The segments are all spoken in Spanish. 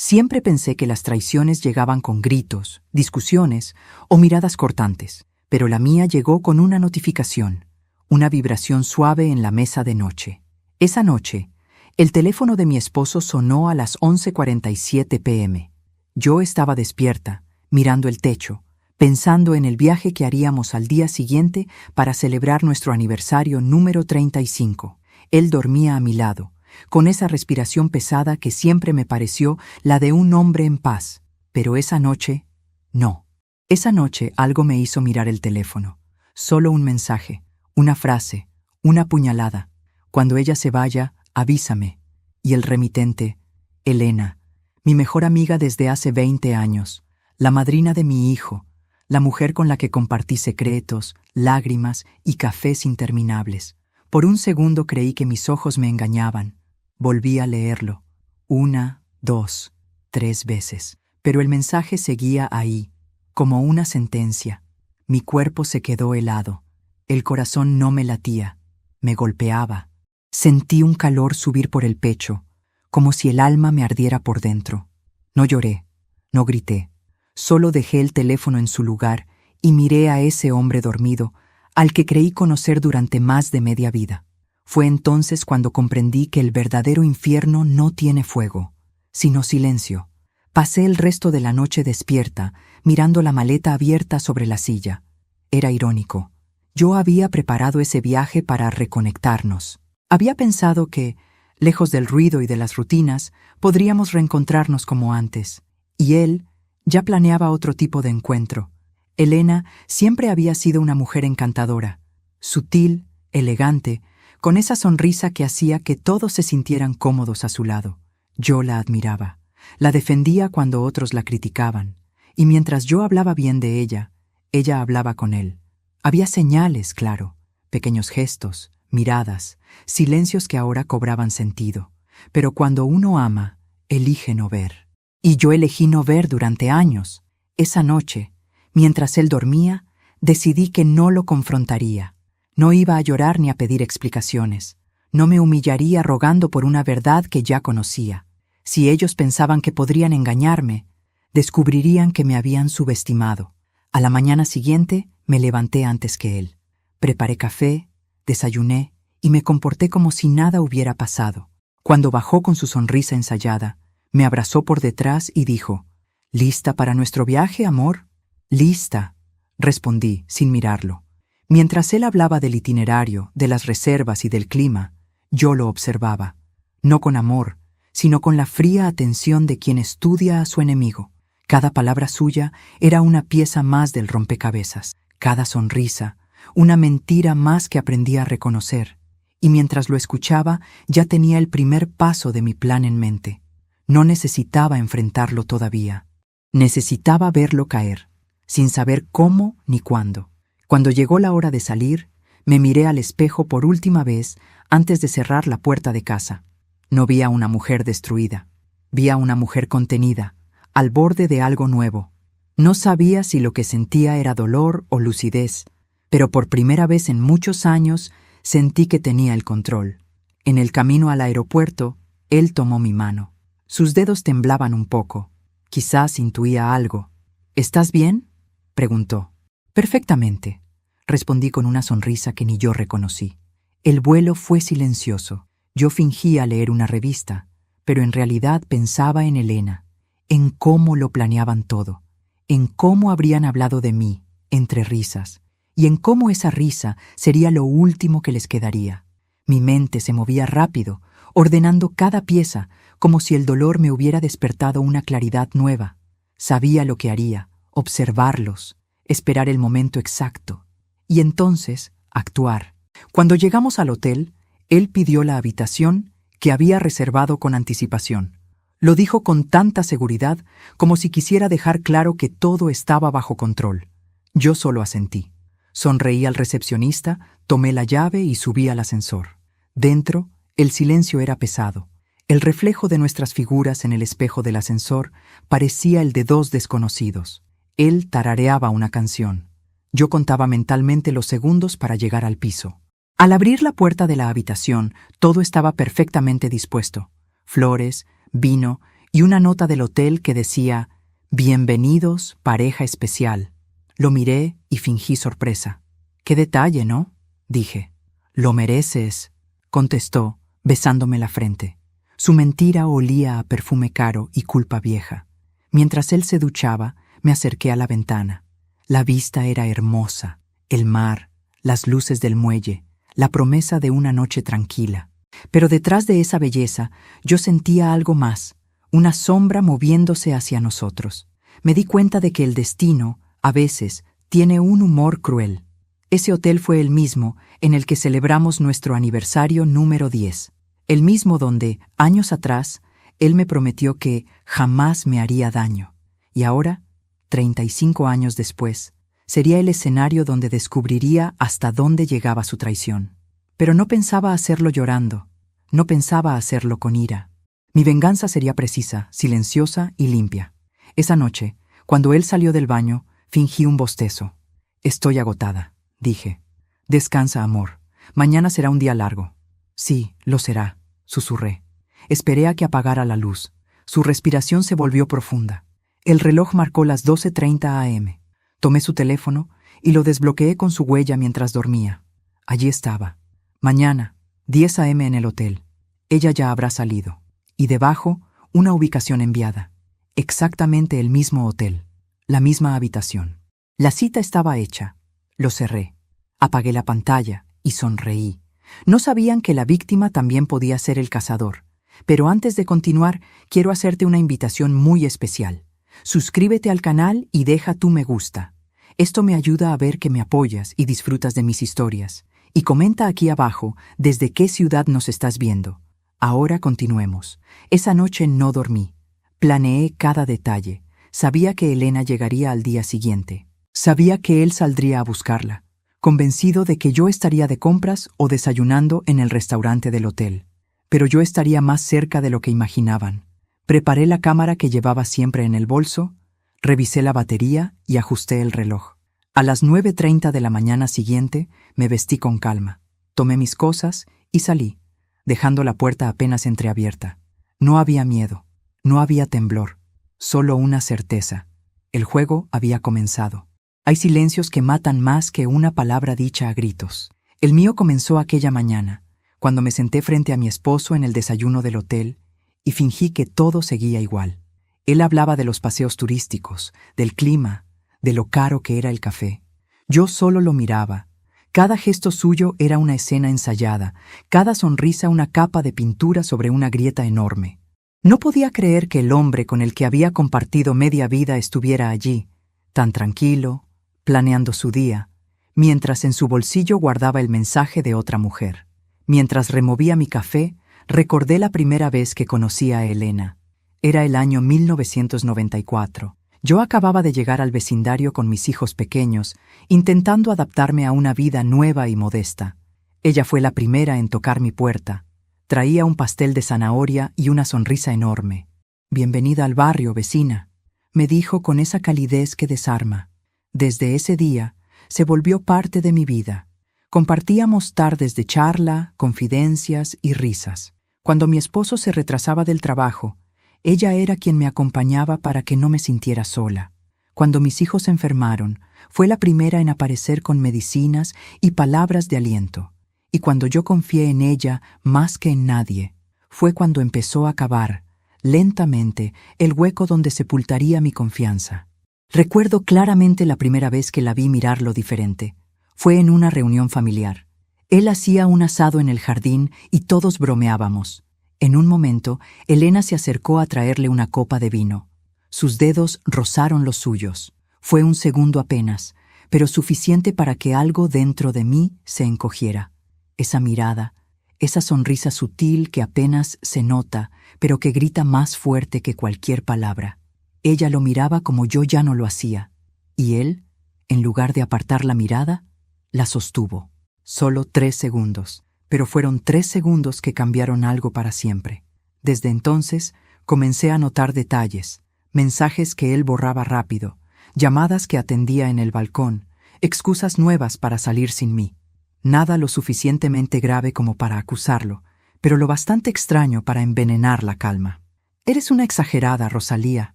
Siempre pensé que las traiciones llegaban con gritos, discusiones o miradas cortantes, pero la mía llegó con una notificación, una vibración suave en la mesa de noche. Esa noche, el teléfono de mi esposo sonó a las 11:47 p.m. Yo estaba despierta, mirando el techo, pensando en el viaje que haríamos al día siguiente para celebrar nuestro aniversario número 35. Él dormía a mi lado, con esa respiración pesada que siempre me pareció la de un hombre en paz. Pero esa noche, no. Esa noche algo me hizo mirar el teléfono. Solo un mensaje, una frase, una puñalada. Cuando ella se vaya, avísame. Y el remitente, Elena, mi mejor amiga desde hace 20 años, la madrina de mi hijo, la mujer con la que compartí secretos, lágrimas y cafés interminables. Por un segundo creí que mis ojos me engañaban. Volví a leerlo, 1, 2, 3 veces, pero el mensaje seguía ahí, como una sentencia. Mi cuerpo se quedó helado, el corazón no me latía, me golpeaba. Sentí un calor subir por el pecho, como si el alma me ardiera por dentro. No lloré, no grité, solo dejé el teléfono en su lugar y miré a ese hombre dormido, al que creí conocer durante más de media vida. Fue entonces cuando comprendí que el verdadero infierno no tiene fuego, sino silencio. Pasé el resto de la noche despierta, mirando la maleta abierta sobre la silla. Era irónico. Yo había preparado ese viaje para reconectarnos. Había pensado que, lejos del ruido y de las rutinas, podríamos reencontrarnos como antes. Y él ya planeaba otro tipo de encuentro. Elena siempre había sido una mujer encantadora, sutil, elegante, con esa sonrisa que hacía que todos se sintieran cómodos a su lado. Yo la admiraba, la defendía cuando otros la criticaban, y mientras yo hablaba bien de ella, ella hablaba con él. Había señales, claro, pequeños gestos, miradas, silencios que ahora cobraban sentido. Pero cuando uno ama, elige no ver. Y yo elegí no ver durante años. Esa noche, mientras él dormía, decidí que no lo confrontaría. No iba a llorar ni a pedir explicaciones. No me humillaría rogando por una verdad que ya conocía. Si ellos pensaban que podrían engañarme, descubrirían que me habían subestimado. A la mañana siguiente me levanté antes que él. Preparé café, desayuné y me comporté como si nada hubiera pasado. Cuando bajó con su sonrisa ensayada, me abrazó por detrás y dijo: «¿Lista para nuestro viaje, amor?» «Lista», respondí sin mirarlo. Mientras él hablaba del itinerario, de las reservas y del clima, yo lo observaba, no con amor, sino con la fría atención de quien estudia a su enemigo. Cada palabra suya era una pieza más del rompecabezas, cada sonrisa, una mentira más que aprendí a reconocer, y mientras lo escuchaba ya tenía el primer paso de mi plan en mente. No necesitaba enfrentarlo todavía, necesitaba verlo caer, sin saber cómo ni cuándo. Cuando llegó la hora de salir, me miré al espejo por última vez antes de cerrar la puerta de casa. No vi a una mujer destruida, vi a una mujer contenida, al borde de algo nuevo. No sabía si lo que sentía era dolor o lucidez, pero por primera vez en muchos años sentí que tenía el control. En el camino al aeropuerto, él tomó mi mano. Sus dedos temblaban un poco. Quizás intuía algo. «¿Estás bien?», preguntó. «Perfectamente», respondí con una sonrisa que ni yo reconocí. El vuelo fue silencioso. Yo fingía leer una revista, pero en realidad pensaba en Elena, en cómo lo planeaban todo, en cómo habrían hablado de mí, entre risas, y en cómo esa risa sería lo último que les quedaría. Mi mente se movía rápido, ordenando cada pieza, como si el dolor me hubiera despertado una claridad nueva. Sabía lo que haría, observarlos, esperar el momento exacto, y entonces actuar. Cuando llegamos al hotel, él pidió la habitación que había reservado con anticipación. Lo dijo con tanta seguridad como si quisiera dejar claro que todo estaba bajo control. Yo solo asentí. Sonreí al recepcionista, tomé la llave y subí al ascensor. Dentro, el silencio era pesado. El reflejo de nuestras figuras en el espejo del ascensor parecía el de dos desconocidos. Él tarareaba una canción. Yo contaba mentalmente los segundos para llegar al piso. Al abrir la puerta de la habitación, todo estaba perfectamente dispuesto. Flores, vino y una nota del hotel que decía «Bienvenidos, pareja especial». Lo miré y fingí sorpresa. «Qué detalle, ¿no?», dije. «Lo mereces», contestó, besándome la frente. Su mentira olía a perfume caro y culpa vieja. Mientras él se duchaba, me acerqué a la ventana. La vista era hermosa, el mar, las luces del muelle, la promesa de una noche tranquila. Pero detrás de esa belleza, yo sentía algo más, una sombra moviéndose hacia nosotros. Me di cuenta de que el destino, a veces, tiene un humor cruel. Ese hotel fue el mismo en el que celebramos nuestro aniversario número 10. El mismo donde, años atrás, él me prometió que jamás me haría daño. Y ahora, 35 años después, sería el escenario donde descubriría hasta dónde llegaba su traición. Pero no pensaba hacerlo llorando, no pensaba hacerlo con ira. Mi venganza sería precisa, silenciosa y limpia. Esa noche, cuando él salió del baño, fingí un bostezo. «Estoy agotada», dije. «Descansa, amor. Mañana será un día largo». «Sí, lo será», susurré. Esperé a que apagara la luz. Su respiración se volvió profunda. El reloj marcó las 12:30 a.m. Tomé su teléfono y lo desbloqueé con su huella mientras dormía. Allí estaba. Mañana, 10 a.m. en el hotel. Ella ya habrá salido. Y debajo, una ubicación enviada. Exactamente el mismo hotel. La misma habitación. La cita estaba hecha. Lo cerré. Apagué la pantalla y sonreí. No sabían que la víctima también podía ser el cazador. Pero antes de continuar, quiero hacerte una invitación muy especial. Suscríbete al canal y deja tu me gusta. Esto me ayuda a ver que me apoyas y disfrutas de mis historias. Y comenta aquí abajo desde qué ciudad nos estás viendo. Ahora continuemos. Esa noche no dormí. Planeé cada detalle. Sabía que Elena llegaría al día siguiente. Sabía que él saldría a buscarla, convencido de que yo estaría de compras o desayunando en el restaurante del hotel. Pero yo estaría más cerca de lo que imaginaban. Preparé la cámara que llevaba siempre en el bolso, revisé la batería y ajusté el reloj. A las 9:30 de la mañana siguiente me vestí con calma, tomé mis cosas y salí, dejando la puerta apenas entreabierta. No había miedo, no había temblor, solo una certeza. El juego había comenzado. Hay silencios que matan más que una palabra dicha a gritos. El mío comenzó aquella mañana, cuando me senté frente a mi esposo en el desayuno del hotel y fingí que todo seguía igual. Él hablaba de los paseos turísticos, del clima, de lo caro que era el café. Yo solo lo miraba. Cada gesto suyo era una escena ensayada, cada sonrisa una capa de pintura sobre una grieta enorme. No podía creer que el hombre con el que había compartido media vida estuviera allí, tan tranquilo, planeando su día, mientras en su bolsillo guardaba el mensaje de otra mujer. Mientras removía mi café, recordé la primera vez que conocí a Elena. Era el año 1994. Yo acababa de llegar al vecindario con mis hijos pequeños, intentando adaptarme a una vida nueva y modesta. Ella fue la primera en tocar mi puerta. Traía un pastel de zanahoria y una sonrisa enorme. «Bienvenida al barrio, vecina», me dijo con esa calidez que desarma. Desde ese día, se volvió parte de mi vida. Compartíamos tardes de charla, confidencias y risas. Cuando mi esposo se retrasaba del trabajo, ella era quien me acompañaba para que no me sintiera sola. Cuando mis hijos se enfermaron, fue la primera en aparecer con medicinas y palabras de aliento. Y cuando yo confié en ella más que en nadie, fue cuando empezó a cavar, lentamente, el hueco donde sepultaría mi confianza. Recuerdo claramente la primera vez que la vi mirarlo diferente. Fue en una reunión familiar. Él hacía un asado en el jardín y todos bromeábamos. En un momento, Elena se acercó a traerle una copa de vino. Sus dedos rozaron los suyos. Fue un segundo apenas, pero suficiente para que algo dentro de mí se encogiera. Esa mirada, esa sonrisa sutil que apenas se nota, pero que grita más fuerte que cualquier palabra. Ella lo miraba como yo ya no lo hacía, y él, en lugar de apartar la mirada, la sostuvo. Solo 3 segundos, pero fueron 3 segundos que cambiaron algo para siempre. Desde entonces, comencé a notar detalles, mensajes que él borraba rápido, llamadas que atendía en el balcón, excusas nuevas para salir sin mí. Nada lo suficientemente grave como para acusarlo, pero lo bastante extraño para envenenar la calma. Eres una exagerada, Rosalía,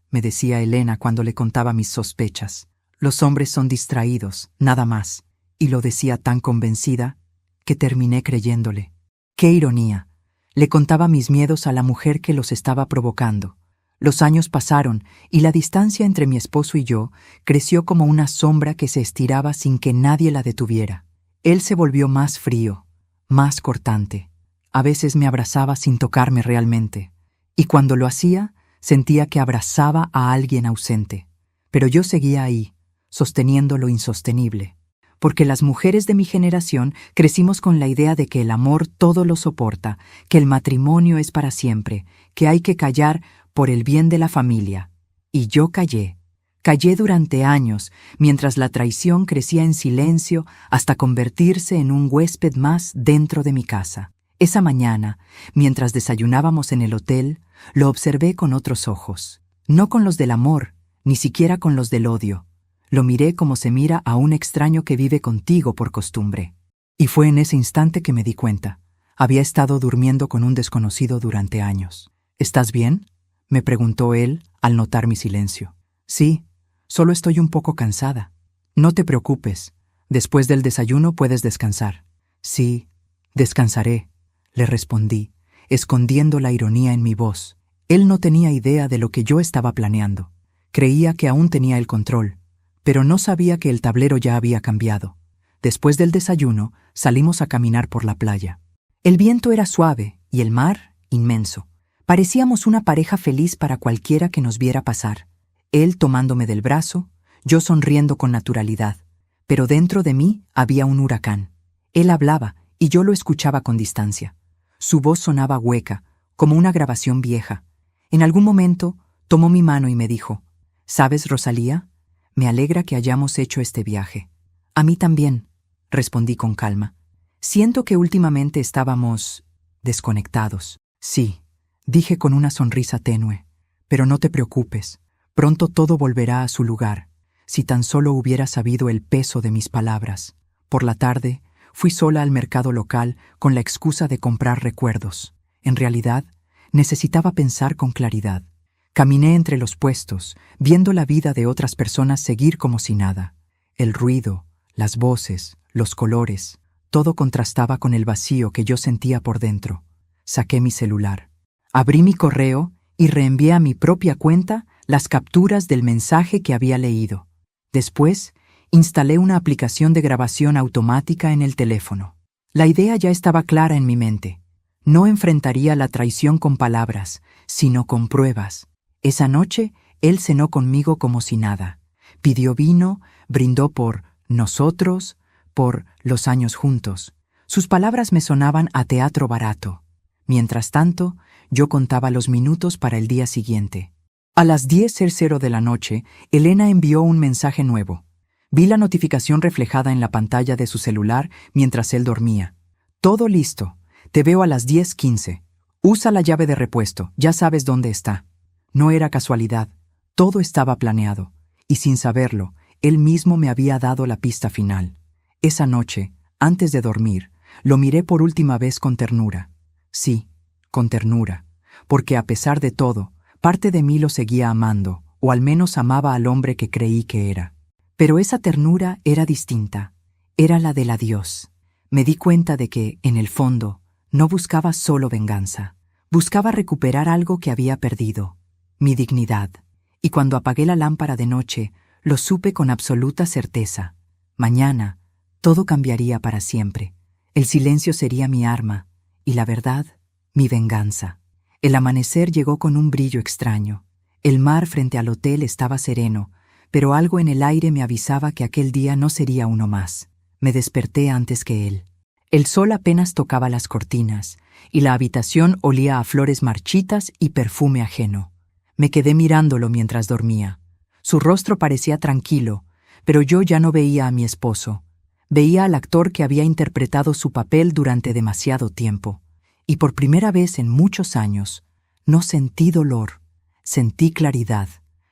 me decía Elena cuando le contaba mis sospechas. Los hombres son distraídos, nada más. Y lo decía tan convencida que terminé creyéndole. ¡Qué ironía! Le contaba mis miedos a la mujer que los estaba provocando. Los años pasaron y la distancia entre mi esposo y yo creció como una sombra que se estiraba sin que nadie la detuviera. Él se volvió más frío, más cortante. A veces me abrazaba sin tocarme realmente, y cuando lo hacía, sentía que abrazaba a alguien ausente. Pero yo seguía ahí, sosteniendo lo insostenible. Porque las mujeres de mi generación crecimos con la idea de que el amor todo lo soporta, que el matrimonio es para siempre, que hay que callar por el bien de la familia. Y yo callé. Callé durante años, mientras la traición crecía en silencio hasta convertirse en un huésped más dentro de mi casa. Esa mañana, mientras desayunábamos en el hotel, lo observé con otros ojos. No con los del amor, ni siquiera con los del odio. Lo miré como se mira a un extraño que vive contigo por costumbre. Y fue en ese instante que me di cuenta. Había estado durmiendo con un desconocido durante años. ¿Estás bien?, me preguntó él al notar mi silencio. Sí, solo estoy un poco cansada. No te preocupes. Después del desayuno puedes descansar. Sí, descansaré, le respondí, escondiendo la ironía en mi voz. Él no tenía idea de lo que yo estaba planeando. Creía que aún tenía el control, pero no sabía que el tablero ya había cambiado. Después del desayuno, salimos a caminar por la playa. El viento era suave y el mar inmenso. Parecíamos una pareja feliz para cualquiera que nos viera pasar. Él tomándome del brazo, yo sonriendo con naturalidad. Pero dentro de mí había un huracán. Él hablaba y yo lo escuchaba con distancia. Su voz sonaba hueca, como una grabación vieja. En algún momento tomó mi mano y me dijo: «¿Sabes, Rosalía? Me alegra que hayamos hecho este viaje». «A mí también», respondí con calma. «Siento que últimamente estábamos desconectados». «Sí», dije con una sonrisa tenue, «pero no te preocupes, pronto todo volverá a su lugar. Si tan solo hubiera sabido el peso de mis palabras». Por la tarde, fui sola al mercado local con la excusa de comprar recuerdos. En realidad, necesitaba pensar con claridad. Caminé entre los puestos, viendo la vida de otras personas seguir como si nada. El ruido, las voces, los colores, todo contrastaba con el vacío que yo sentía por dentro. Saqué mi celular. Abrí mi correo y reenvié a mi propia cuenta las capturas del mensaje que había leído. Después, instalé una aplicación de grabación automática en el teléfono. La idea ya estaba clara en mi mente. No enfrentaría la traición con palabras, sino con pruebas. Esa noche, él cenó conmigo como si nada. Pidió vino, brindó por nosotros, por los años juntos. Sus palabras me sonaban a teatro barato. Mientras tanto, yo contaba los minutos para el día siguiente. A las 10:00 de la noche, Elena envió un mensaje nuevo. Vi la notificación reflejada en la pantalla de su celular mientras él dormía. «Todo listo. Te veo a las 10:15. Usa la llave de repuesto, ya sabes dónde está». No era casualidad. Todo estaba planeado. Y sin saberlo, él mismo me había dado la pista final. Esa noche, antes de dormir, lo miré por última vez con ternura. Sí, con ternura. Porque a pesar de todo, parte de mí lo seguía amando, o al menos amaba al hombre que creí que era. Pero esa ternura era distinta. Era la del adiós. Me di cuenta de que, en el fondo, no buscaba solo venganza. Buscaba recuperar algo que había perdido. Mi dignidad. Y cuando apagué la lámpara de noche, lo supe con absoluta certeza. Mañana, todo cambiaría para siempre. El silencio sería mi arma, y la verdad, mi venganza. El amanecer llegó con un brillo extraño. El mar frente al hotel estaba sereno, pero algo en el aire me avisaba que aquel día no sería uno más. Me desperté antes que él. El sol apenas tocaba las cortinas, y la habitación olía a flores marchitas y perfume ajeno. Me quedé mirándolo mientras dormía. Su rostro parecía tranquilo, pero yo ya no veía a mi esposo. Veía al actor que había interpretado su papel durante demasiado tiempo. Y por primera vez en muchos años, no sentí dolor, sentí claridad.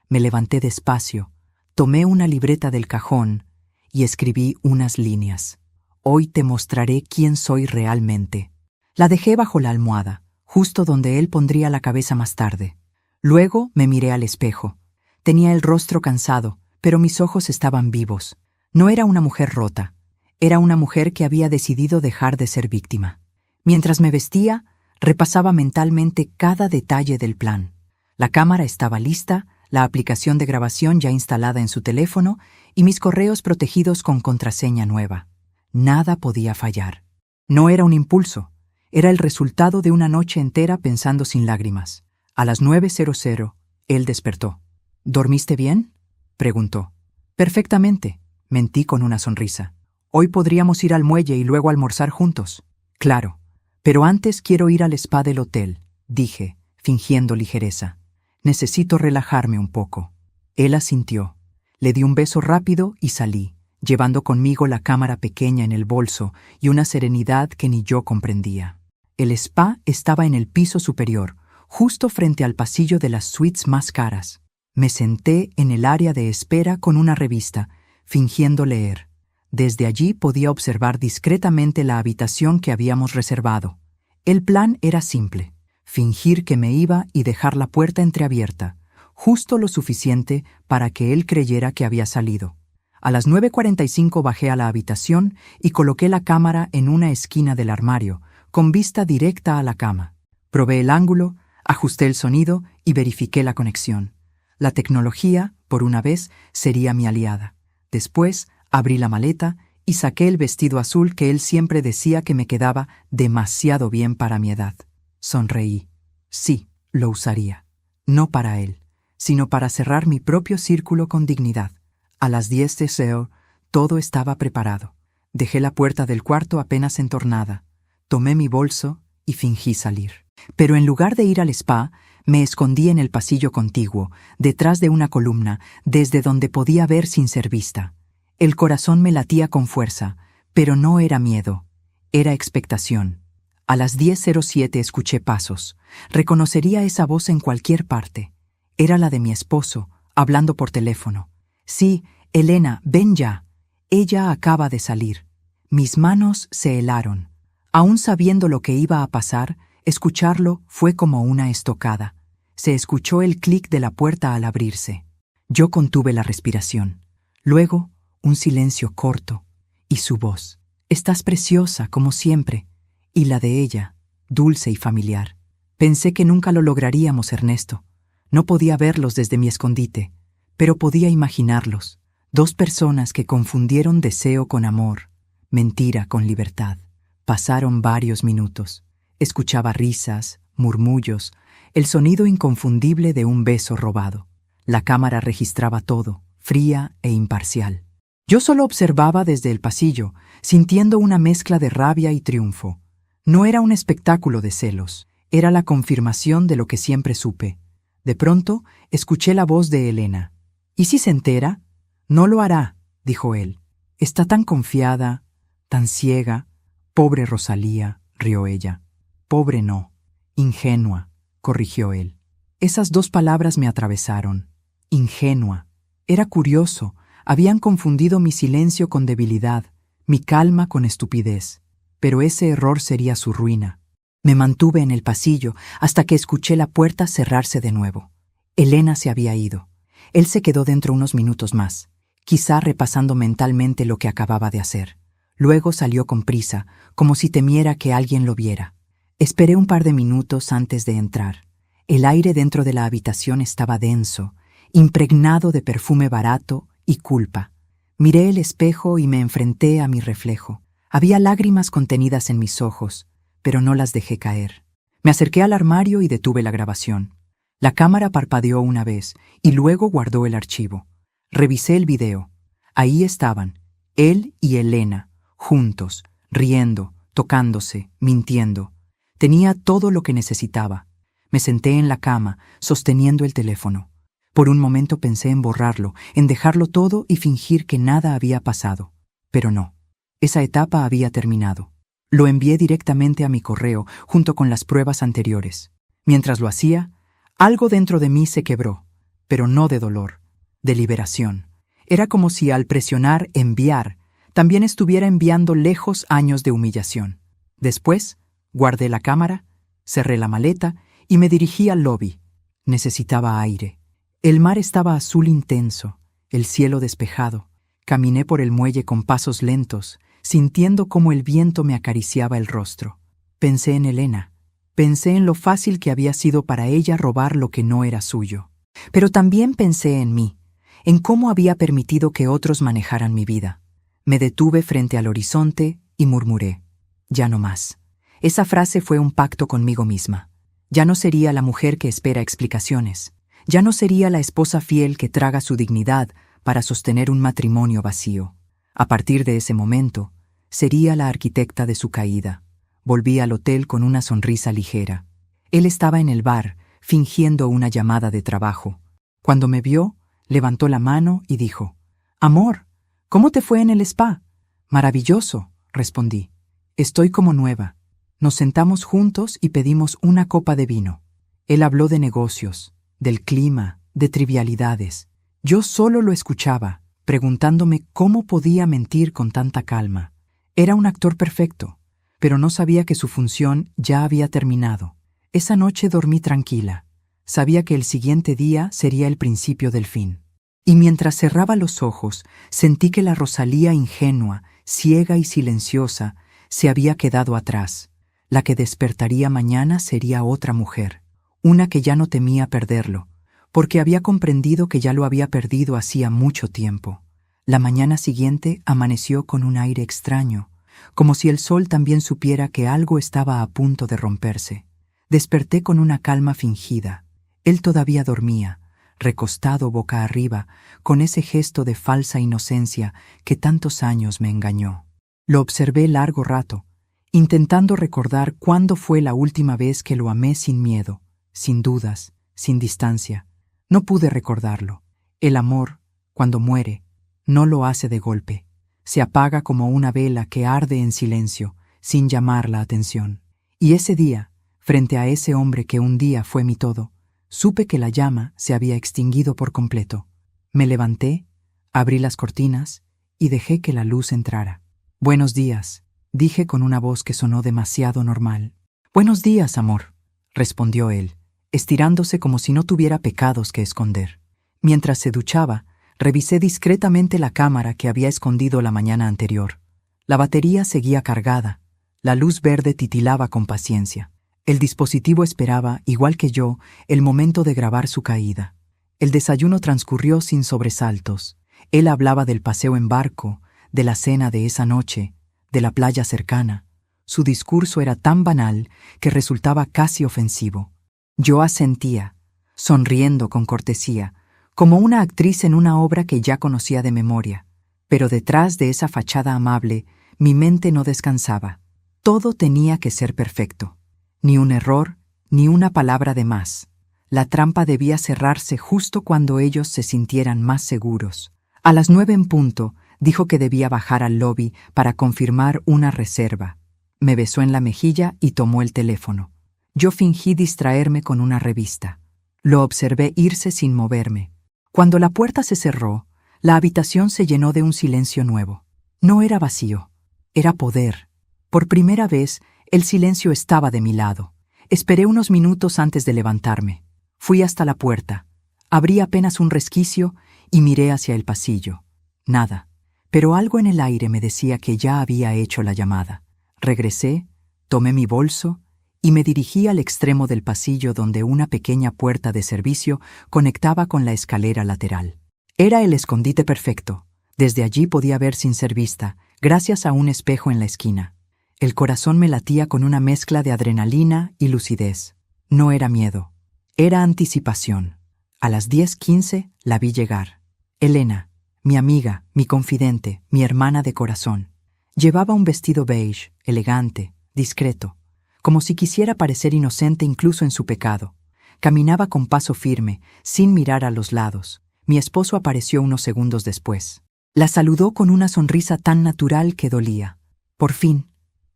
Me levanté despacio, tomé una libreta del cajón y escribí unas líneas. «Hoy te mostraré quién soy realmente». La dejé bajo la almohada, justo donde él pondría la cabeza más tarde. Luego me miré al espejo. Tenía el rostro cansado, pero mis ojos estaban vivos. No era una mujer rota. Era una mujer que había decidido dejar de ser víctima. Mientras me vestía, repasaba mentalmente cada detalle del plan. La cámara estaba lista, la aplicación de grabación ya instalada en su teléfono y mis correos protegidos con contraseña nueva. Nada podía fallar. No era un impulso. Era el resultado de una noche entera pensando sin lágrimas. A las 9:00, él despertó. ¿Dormiste bien?, preguntó. Perfectamente, mentí con una sonrisa. Hoy podríamos ir al muelle y luego almorzar juntos. Claro, pero antes quiero ir al spa del hotel, dije, fingiendo ligereza. Necesito relajarme un poco. Él asintió. Le di un beso rápido y salí, llevando conmigo la cámara pequeña en el bolso y una serenidad que ni yo comprendía. El spa estaba en el piso superior, justo frente al pasillo de las suites más caras. Me senté en el área de espera con una revista, fingiendo leer. Desde allí podía observar discretamente la habitación que habíamos reservado. El plan era simple: fingir que me iba y dejar la puerta entreabierta, justo lo suficiente para que él creyera que había salido. A las 9:45 bajé a la habitación y coloqué la cámara en una esquina del armario, con vista directa a la cama. Probé el ángulo, ajusté el sonido y verifiqué la conexión. La tecnología, por una vez, sería mi aliada. Después, abrí la maleta y saqué el vestido azul que él siempre decía que me quedaba demasiado bien para mi edad. Sonreí. Sí, lo usaría. No para él, sino para cerrar mi propio círculo con dignidad. A las 10:00, todo estaba preparado. Dejé la puerta del cuarto apenas entornada. Tomé mi bolso y fingí salir. Pero en lugar de ir al spa, me escondí en el pasillo contiguo, detrás de una columna, desde donde podía ver sin ser vista. El corazón me latía con fuerza, pero no era miedo, era expectación. A las 10:07 escuché pasos. Reconocería esa voz en cualquier parte. Era la de mi esposo, hablando por teléfono. Sí, Elena, ven ya. Ella acaba de salir. Mis manos se helaron. Aún sabiendo lo que iba a pasar, escucharlo fue como una estocada. Se escuchó el clic de la puerta al abrirse. Yo contuve la respiración. Luego, un silencio corto, y su voz. Estás preciosa, como siempre. Y la de ella, dulce y familiar. Pensé que nunca lo lograríamos, Ernesto. No podía verlos desde mi escondite, pero podía imaginarlos. Dos personas que confundieron deseo con amor, mentira con libertad. Pasaron varios minutos. Escuchaba risas, murmullos, el sonido inconfundible de un beso robado. La cámara registraba todo, fría e imparcial. Yo solo observaba desde el pasillo, sintiendo una mezcla de rabia y triunfo. No era un espectáculo de celos, era la confirmación de lo que siempre supe. De pronto, escuché la voz de Elena. ¿Y si se entera? No lo hará, dijo él. Está tan confiada, tan ciega. Pobre Rosalía, rió ella. Pobre no, ingenua, corrigió él. Esas dos palabras me atravesaron. Ingenua. Era curioso, habían confundido mi silencio con debilidad, mi calma con estupidez. Pero ese error sería su ruina. Me mantuve en el pasillo hasta que escuché la puerta cerrarse de nuevo. Elena se había ido. Él se quedó dentro unos minutos más, quizá repasando mentalmente lo que acababa de hacer. Luego salió con prisa, como si temiera que alguien lo viera. Esperé un par de minutos antes de entrar. El aire dentro de la habitación estaba denso, impregnado de perfume barato y culpa. Miré el espejo y me enfrenté a mi reflejo. Había lágrimas contenidas en mis ojos, pero no las dejé caer. Me acerqué al armario y detuve la grabación. La cámara parpadeó una vez y luego guardó el archivo. Revisé el video. Ahí estaban, él y Elena, juntos, riendo, tocándose, mintiendo. Tenía todo lo que necesitaba. Me senté en la cama, sosteniendo el teléfono. Por un momento pensé en borrarlo, en dejarlo todo y fingir que nada había pasado. Pero no. Esa etapa había terminado. Lo envié directamente a mi correo, junto con las pruebas anteriores. Mientras lo hacía, algo dentro de mí se quebró, pero no de dolor, de liberación. Era como si al presionar enviar, también estuviera enviando lejos años de humillación. Después, guardé la cámara, cerré la maleta y me dirigí al lobby. Necesitaba aire. El mar estaba azul intenso, el cielo despejado. Caminé por el muelle con pasos lentos, sintiendo cómo el viento me acariciaba el rostro. Pensé en Elena. Pensé en lo fácil que había sido para ella robar lo que no era suyo. Pero también pensé en mí, en cómo había permitido que otros manejaran mi vida. Me detuve frente al horizonte y murmuré: ya no más. Esa frase fue un pacto conmigo misma. Ya no sería la mujer que espera explicaciones. Ya no sería la esposa fiel que traga su dignidad para sostener un matrimonio vacío. A partir de ese momento, sería la arquitecta de su caída. Volví al hotel con una sonrisa ligera. Él estaba en el bar, fingiendo una llamada de trabajo. Cuando me vio, levantó la mano y dijo: «Amor, ¿cómo te fue en el spa?» «Maravilloso», respondí. «Estoy como nueva». Nos sentamos juntos y pedimos una copa de vino. Él habló de negocios, del clima, de trivialidades. Yo solo lo escuchaba, preguntándome cómo podía mentir con tanta calma. Era un actor perfecto, pero no sabía que su función ya había terminado. Esa noche dormí tranquila. Sabía que el siguiente día sería el principio del fin. Y mientras cerraba los ojos, sentí que la Rosalía ingenua, ciega y silenciosa, se había quedado atrás. La que despertaría mañana sería otra mujer, una que ya no temía perderlo, porque había comprendido que ya lo había perdido hacía mucho tiempo. La mañana siguiente amaneció con un aire extraño, como si el sol también supiera que algo estaba a punto de romperse. Desperté con una calma fingida. Él todavía dormía, recostado boca arriba, con ese gesto de falsa inocencia que tantos años me engañó. Lo observé largo rato, intentando recordar cuándo fue la última vez que lo amé sin miedo, sin dudas, sin distancia. No pude recordarlo. El amor, cuando muere, no lo hace de golpe. Se apaga como una vela que arde en silencio, sin llamar la atención. Y ese día, frente a ese hombre que un día fue mi todo, supe que la llama se había extinguido por completo. Me levanté, abrí las cortinas y dejé que la luz entrara. «Buenos días», dije con una voz que sonó demasiado normal. «Buenos días, amor», respondió él, estirándose como si no tuviera pecados que esconder. Mientras se duchaba, revisé discretamente la cámara que había escondido la mañana anterior. La batería seguía cargada. La luz verde titilaba con paciencia. El dispositivo esperaba, igual que yo, el momento de grabar su caída. El desayuno transcurrió sin sobresaltos. Él hablaba del paseo en barco, de la cena de esa noche, de la playa cercana. Su discurso era tan banal que resultaba casi ofensivo. Yo asentía, sonriendo con cortesía, como una actriz en una obra que ya conocía de memoria. Pero detrás de esa fachada amable, mi mente no descansaba. Todo tenía que ser perfecto. Ni un error, ni una palabra de más. La trampa debía cerrarse justo cuando ellos se sintieran más seguros. A las 9 en punto, dijo que debía bajar al lobby para confirmar una reserva. Me besó en la mejilla y tomó el teléfono. Yo fingí distraerme con una revista. Lo observé irse sin moverme. Cuando la puerta se cerró, la habitación se llenó de un silencio nuevo. No era vacío, era poder. Por primera vez, el silencio estaba de mi lado. Esperé unos minutos antes de levantarme. Fui hasta la puerta. Abrí apenas un resquicio y miré hacia el pasillo. Nada. Pero algo en el aire me decía que ya había hecho la llamada. Regresé, tomé mi bolso y me dirigí al extremo del pasillo donde una pequeña puerta de servicio conectaba con la escalera lateral. Era el escondite perfecto. Desde allí podía ver sin ser vista, gracias a un espejo en la esquina. El corazón me latía con una mezcla de adrenalina y lucidez. No era miedo, era anticipación. A las 10:15 la vi llegar. Elena, mi amiga, mi confidente, mi hermana de corazón. Llevaba un vestido beige, elegante, discreto, como si quisiera parecer inocente incluso en su pecado. Caminaba con paso firme, sin mirar a los lados. Mi esposo apareció unos segundos después. La saludó con una sonrisa tan natural que dolía. «Por fin»,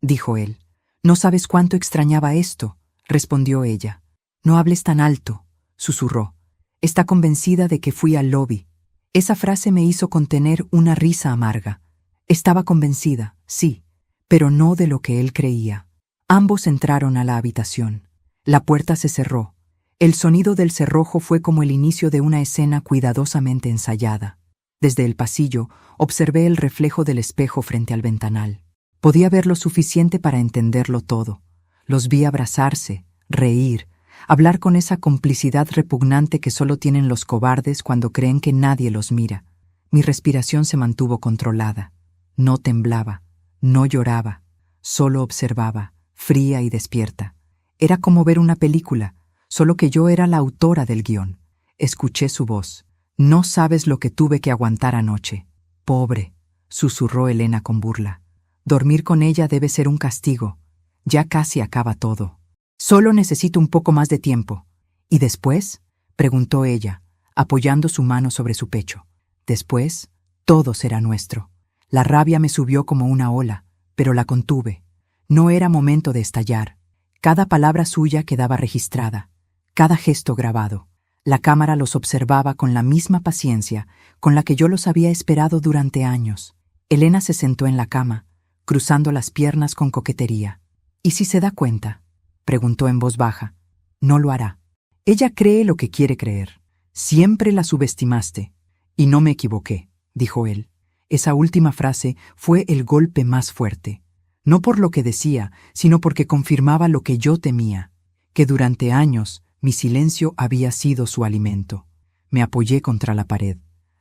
dijo él. «No sabes cuánto extrañaba esto», respondió ella. «No hables tan alto», susurró. «Está convencida de que fui al lobby». Esa frase me hizo contener una risa amarga. Estaba convencida, sí, pero no de lo que él creía. Ambos entraron a la habitación. La puerta se cerró. El sonido del cerrojo fue como el inicio de una escena cuidadosamente ensayada. Desde el pasillo, observé el reflejo del espejo frente al ventanal. Podía ver lo suficiente para entenderlo todo. Los vi abrazarse, reír, hablar con esa complicidad repugnante que solo tienen los cobardes cuando creen que nadie los mira. Mi respiración se mantuvo controlada. No temblaba, no lloraba, solo observaba, fría y despierta. Era como ver una película, solo que yo era la autora del guión. Escuché su voz. «No sabes lo que tuve que aguantar anoche». «Pobre», susurró Elena con burla. «Dormir con ella debe ser un castigo. Ya casi acaba todo. Solo necesito un poco más de tiempo». «¿Y después?», preguntó ella, apoyando su mano sobre su pecho. «Después, todo será nuestro». La rabia me subió como una ola, pero la contuve. No era momento de estallar. Cada palabra suya quedaba registrada, cada gesto grabado. La cámara los observaba con la misma paciencia con la que yo los había esperado durante años. Elena se sentó en la cama, cruzando las piernas con coquetería. «¿Y si se da cuenta?», preguntó en voz baja. «No lo hará. Ella cree lo que quiere creer. Siempre la subestimaste». «Y no me equivoqué», dijo él. Esa última frase fue el golpe más fuerte. No por lo que decía, sino porque confirmaba lo que yo temía, que durante años mi silencio había sido su alimento. Me apoyé contra la pared.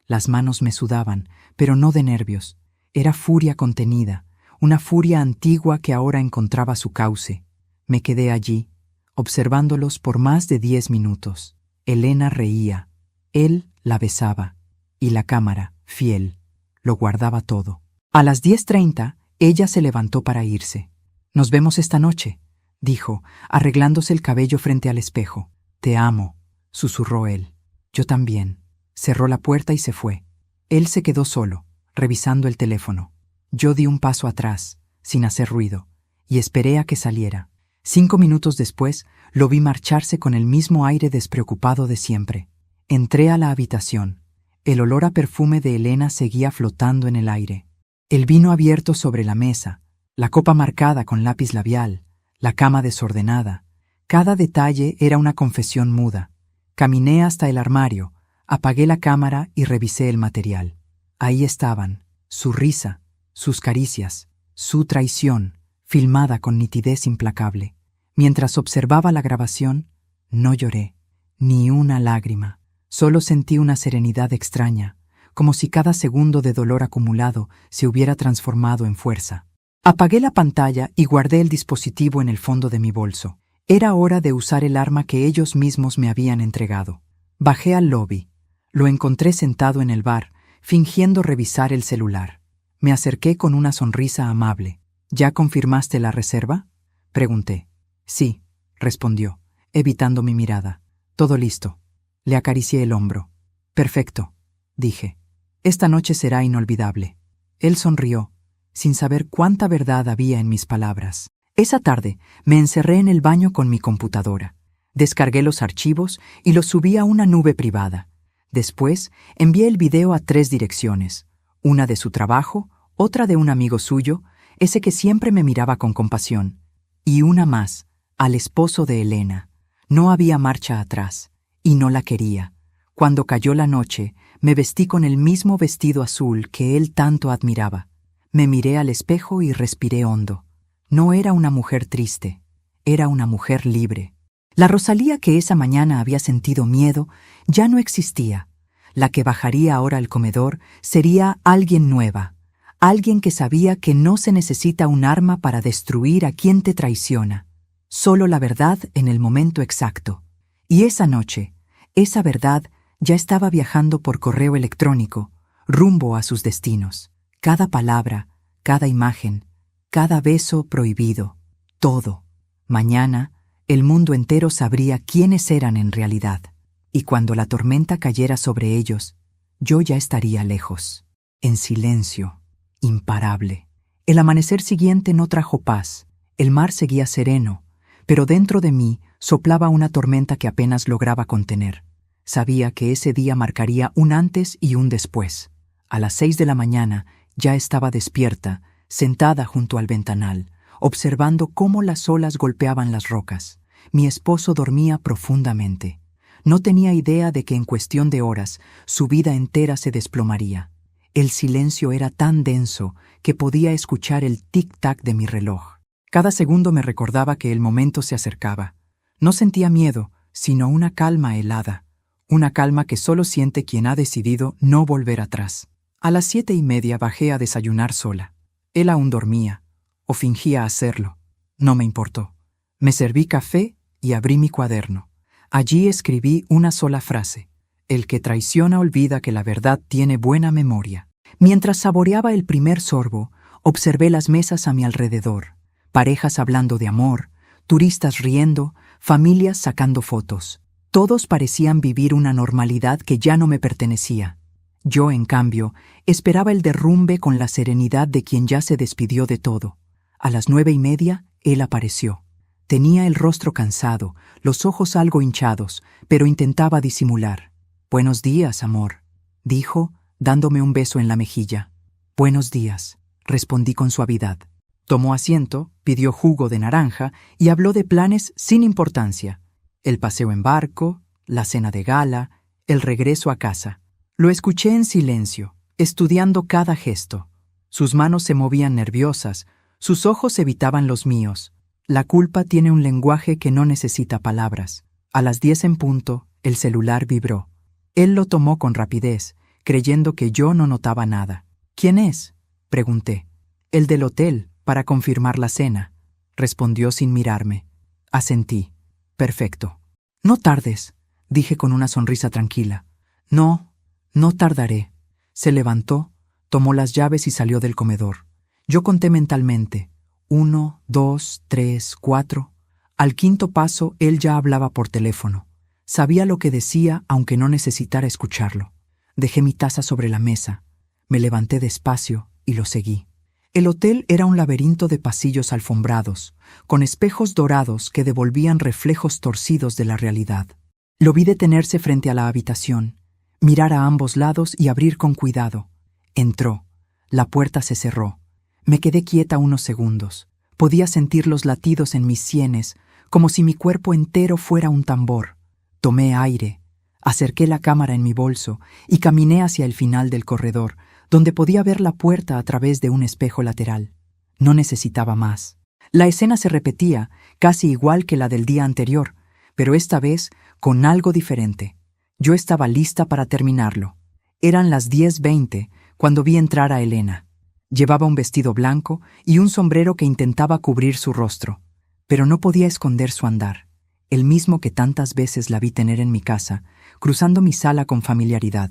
Las manos me sudaban, pero no de nervios. Era furia contenida, una furia antigua que ahora encontraba su cauce. Me quedé allí, observándolos por más de 10 minutos. Elena reía, él la besaba, y la cámara, fiel, lo guardaba todo. A las 10:30, ella se levantó para irse. «Nos vemos esta noche», dijo, arreglándose el cabello frente al espejo. «Te amo», susurró él. «Yo también». Cerró la puerta y se fue. Él se quedó solo, revisando el teléfono. Yo di un paso atrás, sin hacer ruido, y esperé a que saliera. 5 minutos después, lo vi marcharse con el mismo aire despreocupado de siempre. Entré a la habitación. El olor a perfume de Elena seguía flotando en el aire. El vino abierto sobre la mesa, la copa marcada con lápiz labial, la cama desordenada. Cada detalle era una confesión muda. Caminé hasta el armario, apagué la cámara y revisé el material. Ahí estaban, su risa, sus caricias, su traición, filmada con nitidez implacable. Mientras observaba la grabación, no lloré, ni una lágrima. Solo sentí una serenidad extraña, como si cada segundo de dolor acumulado se hubiera transformado en fuerza. Apagué la pantalla y guardé el dispositivo en el fondo de mi bolso. Era hora de usar el arma que ellos mismos me habían entregado. Bajé al lobby. Lo encontré sentado en el bar, fingiendo revisar el celular. Me acerqué con una sonrisa amable. «¿Ya confirmaste la reserva?», pregunté. «Sí», respondió, evitando mi mirada. «Todo listo». Le acaricié el hombro. «Perfecto», dije. «Esta noche será inolvidable». Él sonrió, sin saber cuánta verdad había en mis palabras. Esa tarde me encerré en el baño con mi computadora. Descargué los archivos y los subí a una nube privada. Después envié el video a 3 direcciones, una de su trabajo, otra de un amigo suyo, ese que siempre me miraba con compasión, y una más, al esposo de Elena. No había marcha atrás, y no la quería. Cuando cayó la noche, me vestí con el mismo vestido azul que él tanto admiraba. Me miré al espejo y respiré hondo. No era una mujer triste, era una mujer libre. La Rosalía que esa mañana había sentido miedo ya no existía. La que bajaría ahora al comedor sería alguien nueva, alguien que sabía que no se necesita un arma para destruir a quien te traiciona, solo la verdad en el momento exacto. Y esa noche, esa verdad ya estaba viajando por correo electrónico, rumbo a sus destinos. Cada palabra, cada imagen, cada beso prohibido, todo. Mañana, el mundo entero sabría quiénes eran en realidad. Y cuando la tormenta cayera sobre ellos, yo ya estaría lejos, en silencio, imparable. El amanecer siguiente no trajo paz. El mar seguía sereno, pero dentro de mí soplaba una tormenta que apenas lograba contener. Sabía que ese día marcaría un antes y un después. A las 6 de la mañana ya estaba despierta, sentada junto al ventanal, observando cómo las olas golpeaban las rocas. Mi esposo dormía profundamente. No tenía idea de que en cuestión de horas su vida entera se desplomaría. El silencio era tan denso que podía escuchar el tic-tac de mi reloj. Cada segundo me recordaba que el momento se acercaba. No sentía miedo, sino una calma helada. Una calma que solo siente quien ha decidido no volver atrás. A las 7:30 bajé a desayunar sola. Él aún dormía, o fingía hacerlo. No me importó. Me serví café y abrí mi cuaderno. Allí escribí una sola frase: el que traiciona olvida que la verdad tiene buena memoria. Mientras saboreaba el primer sorbo, observé las mesas a mi alrededor. Parejas hablando de amor, turistas riendo, familias sacando fotos. Todos parecían vivir una normalidad que ya no me pertenecía. Yo, en cambio, esperaba el derrumbe con la serenidad de quien ya se despidió de todo. A las 9:30, él apareció. Tenía el rostro cansado, los ojos algo hinchados, pero intentaba disimular. «Buenos días, amor», dijo, dándome un beso en la mejilla. «Buenos días», respondí con suavidad. Tomó asiento, pidió jugo de naranja y habló de planes sin importancia. El paseo en barco, la cena de gala, el regreso a casa. Lo escuché en silencio, estudiando cada gesto. Sus manos se movían nerviosas, sus ojos evitaban los míos. La culpa tiene un lenguaje que no necesita palabras. A las 10 en punto, el celular vibró. Él lo tomó con rapidez, creyendo que yo no notaba nada. «¿Quién es?», pregunté. «El del hotel, para confirmar la cena», respondió sin mirarme. Asentí. «Perfecto». «No tardes», dije con una sonrisa tranquila. «No tardaré». Se levantó, tomó las llaves y salió del comedor. Yo conté mentalmente. 1, 2, 3, 4. Al quinto paso, él ya hablaba por teléfono. Sabía lo que decía, aunque no necesitara escucharlo. Dejé mi taza sobre la mesa. Me levanté despacio y lo seguí. El hotel era un laberinto de pasillos alfombrados, con espejos dorados que devolvían reflejos torcidos de la realidad. Lo vi detenerse frente a la habitación, mirar a ambos lados y abrir con cuidado. Entró. La puerta se cerró. Me quedé quieta unos segundos. Podía sentir los latidos en mis sienes, como si mi cuerpo entero fuera un tambor. Tomé aire, acerqué la cámara en mi bolso y caminé hacia el final del corredor, donde podía ver la puerta a través de un espejo lateral. No necesitaba más. La escena se repetía, casi igual que la del día anterior, pero esta vez con algo diferente. Yo estaba lista para terminarlo. Eran las 10:20 cuando vi entrar a Elena. Llevaba un vestido blanco y un sombrero que intentaba cubrir su rostro, pero no podía esconder su andar, el mismo que tantas veces la vi tener en mi casa, cruzando mi sala con familiaridad.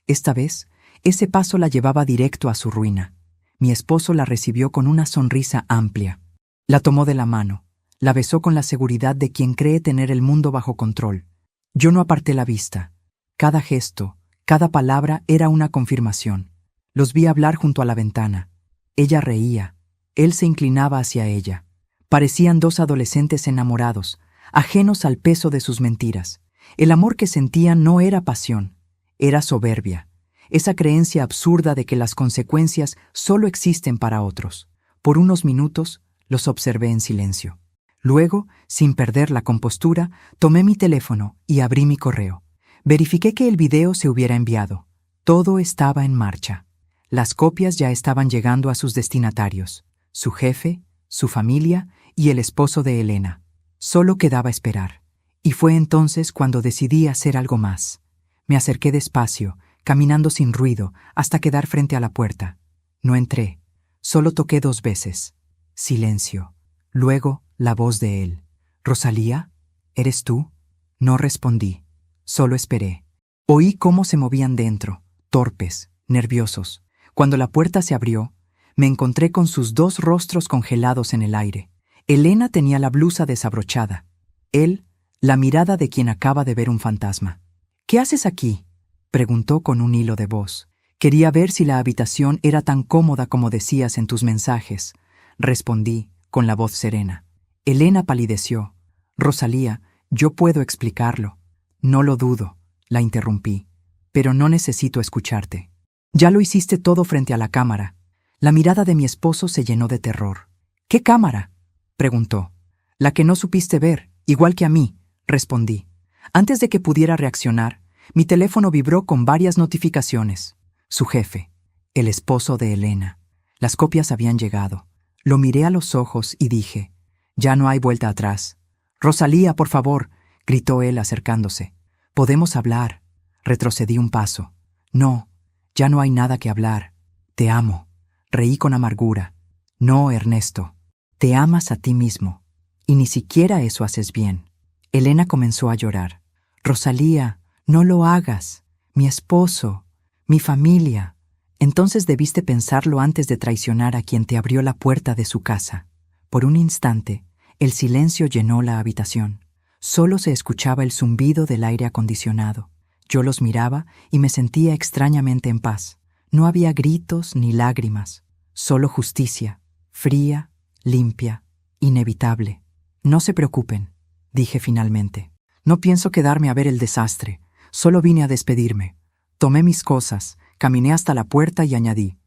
Esta vez, ese paso la llevaba directo a su ruina. Mi esposo la recibió con una sonrisa amplia. La tomó de la mano, la besó con la seguridad de quien cree tener el mundo bajo control. Yo no aparté la vista. Cada gesto, cada palabra era una confirmación. Los vi hablar junto a la ventana. Ella reía. Él se inclinaba hacia ella. Parecían dos adolescentes enamorados, ajenos al peso de sus mentiras. El amor que sentían no era pasión, era soberbia. Esa creencia absurda de que las consecuencias solo existen para otros. Por unos minutos los observé en silencio. Luego, sin perder la compostura, tomé mi teléfono y abrí mi correo. Verifiqué que el video se hubiera enviado. Todo estaba en marcha. Las copias ya estaban llegando a sus destinatarios, su jefe, su familia y el esposo de Elena. Solo quedaba esperar. Y fue entonces cuando decidí hacer algo más. Me acerqué despacio, caminando sin ruido, hasta quedar frente a la puerta. No entré. Solo toqué 2 veces. Silencio. Luego, la voz de él. «¿Rosalía? ¿Eres tú?» No respondí. Solo esperé. Oí cómo se movían dentro, torpes, nerviosos. Cuando la puerta se abrió, me encontré con sus 2 rostros congelados en el aire. Elena tenía la blusa desabrochada. Él, la mirada de quien acaba de ver un fantasma. «¿Qué haces aquí?», preguntó con un hilo de voz. «Quería ver si la habitación era tan cómoda como decías en tus mensajes», respondí con la voz serena. Elena palideció. «Rosalía, yo puedo explicarlo». «No lo dudo», la interrumpí, «pero no necesito escucharte. Ya lo hiciste todo frente a la cámara». La mirada de mi esposo se llenó de terror. «¿Qué cámara?», preguntó. «La que no supiste ver», Igual que a mí, respondí. Antes de que pudiera reaccionar, mi teléfono vibró con varias notificaciones. Su jefe, el esposo de Elena. Las copias habían llegado. Lo miré a los ojos y dije, ya no hay vuelta atrás. Rosalía, por favor, gritó él acercándose. Podemos hablar. Retrocedí un paso. No, ya no hay nada que hablar. Te amo. Reí con amargura. No, Ernesto. Te amas a ti mismo. Y ni siquiera eso haces bien. Elena comenzó a llorar. Rosalía, no lo hagas. Mi esposo, mi familia. Entonces debiste pensarlo antes de traicionar a quien te abrió la puerta de su casa. Por un instante, el silencio llenó la habitación. Solo se escuchaba el zumbido del aire acondicionado. Yo los miraba y me sentía extrañamente en paz. No había gritos ni lágrimas, solo justicia, fría, limpia, inevitable. No se preocupen, dije finalmente. No pienso quedarme a ver el desastre, solo vine a despedirme. Tomé mis cosas, caminé hasta la puerta y añadí,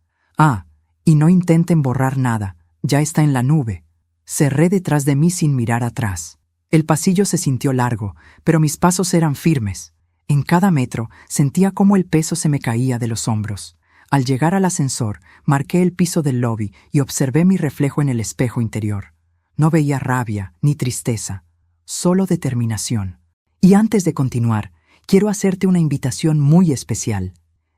y no intenten borrar nada, ya está en la nube. Cerré detrás de mí sin mirar atrás. El pasillo se sintió largo, pero mis pasos eran firmes. En cada metro sentía cómo el peso se me caía de los hombros. Al llegar al ascensor, marqué el piso del lobby y observé mi reflejo en el espejo interior. No veía rabia ni tristeza, solo determinación. Y antes de continuar, quiero hacerte una invitación muy especial.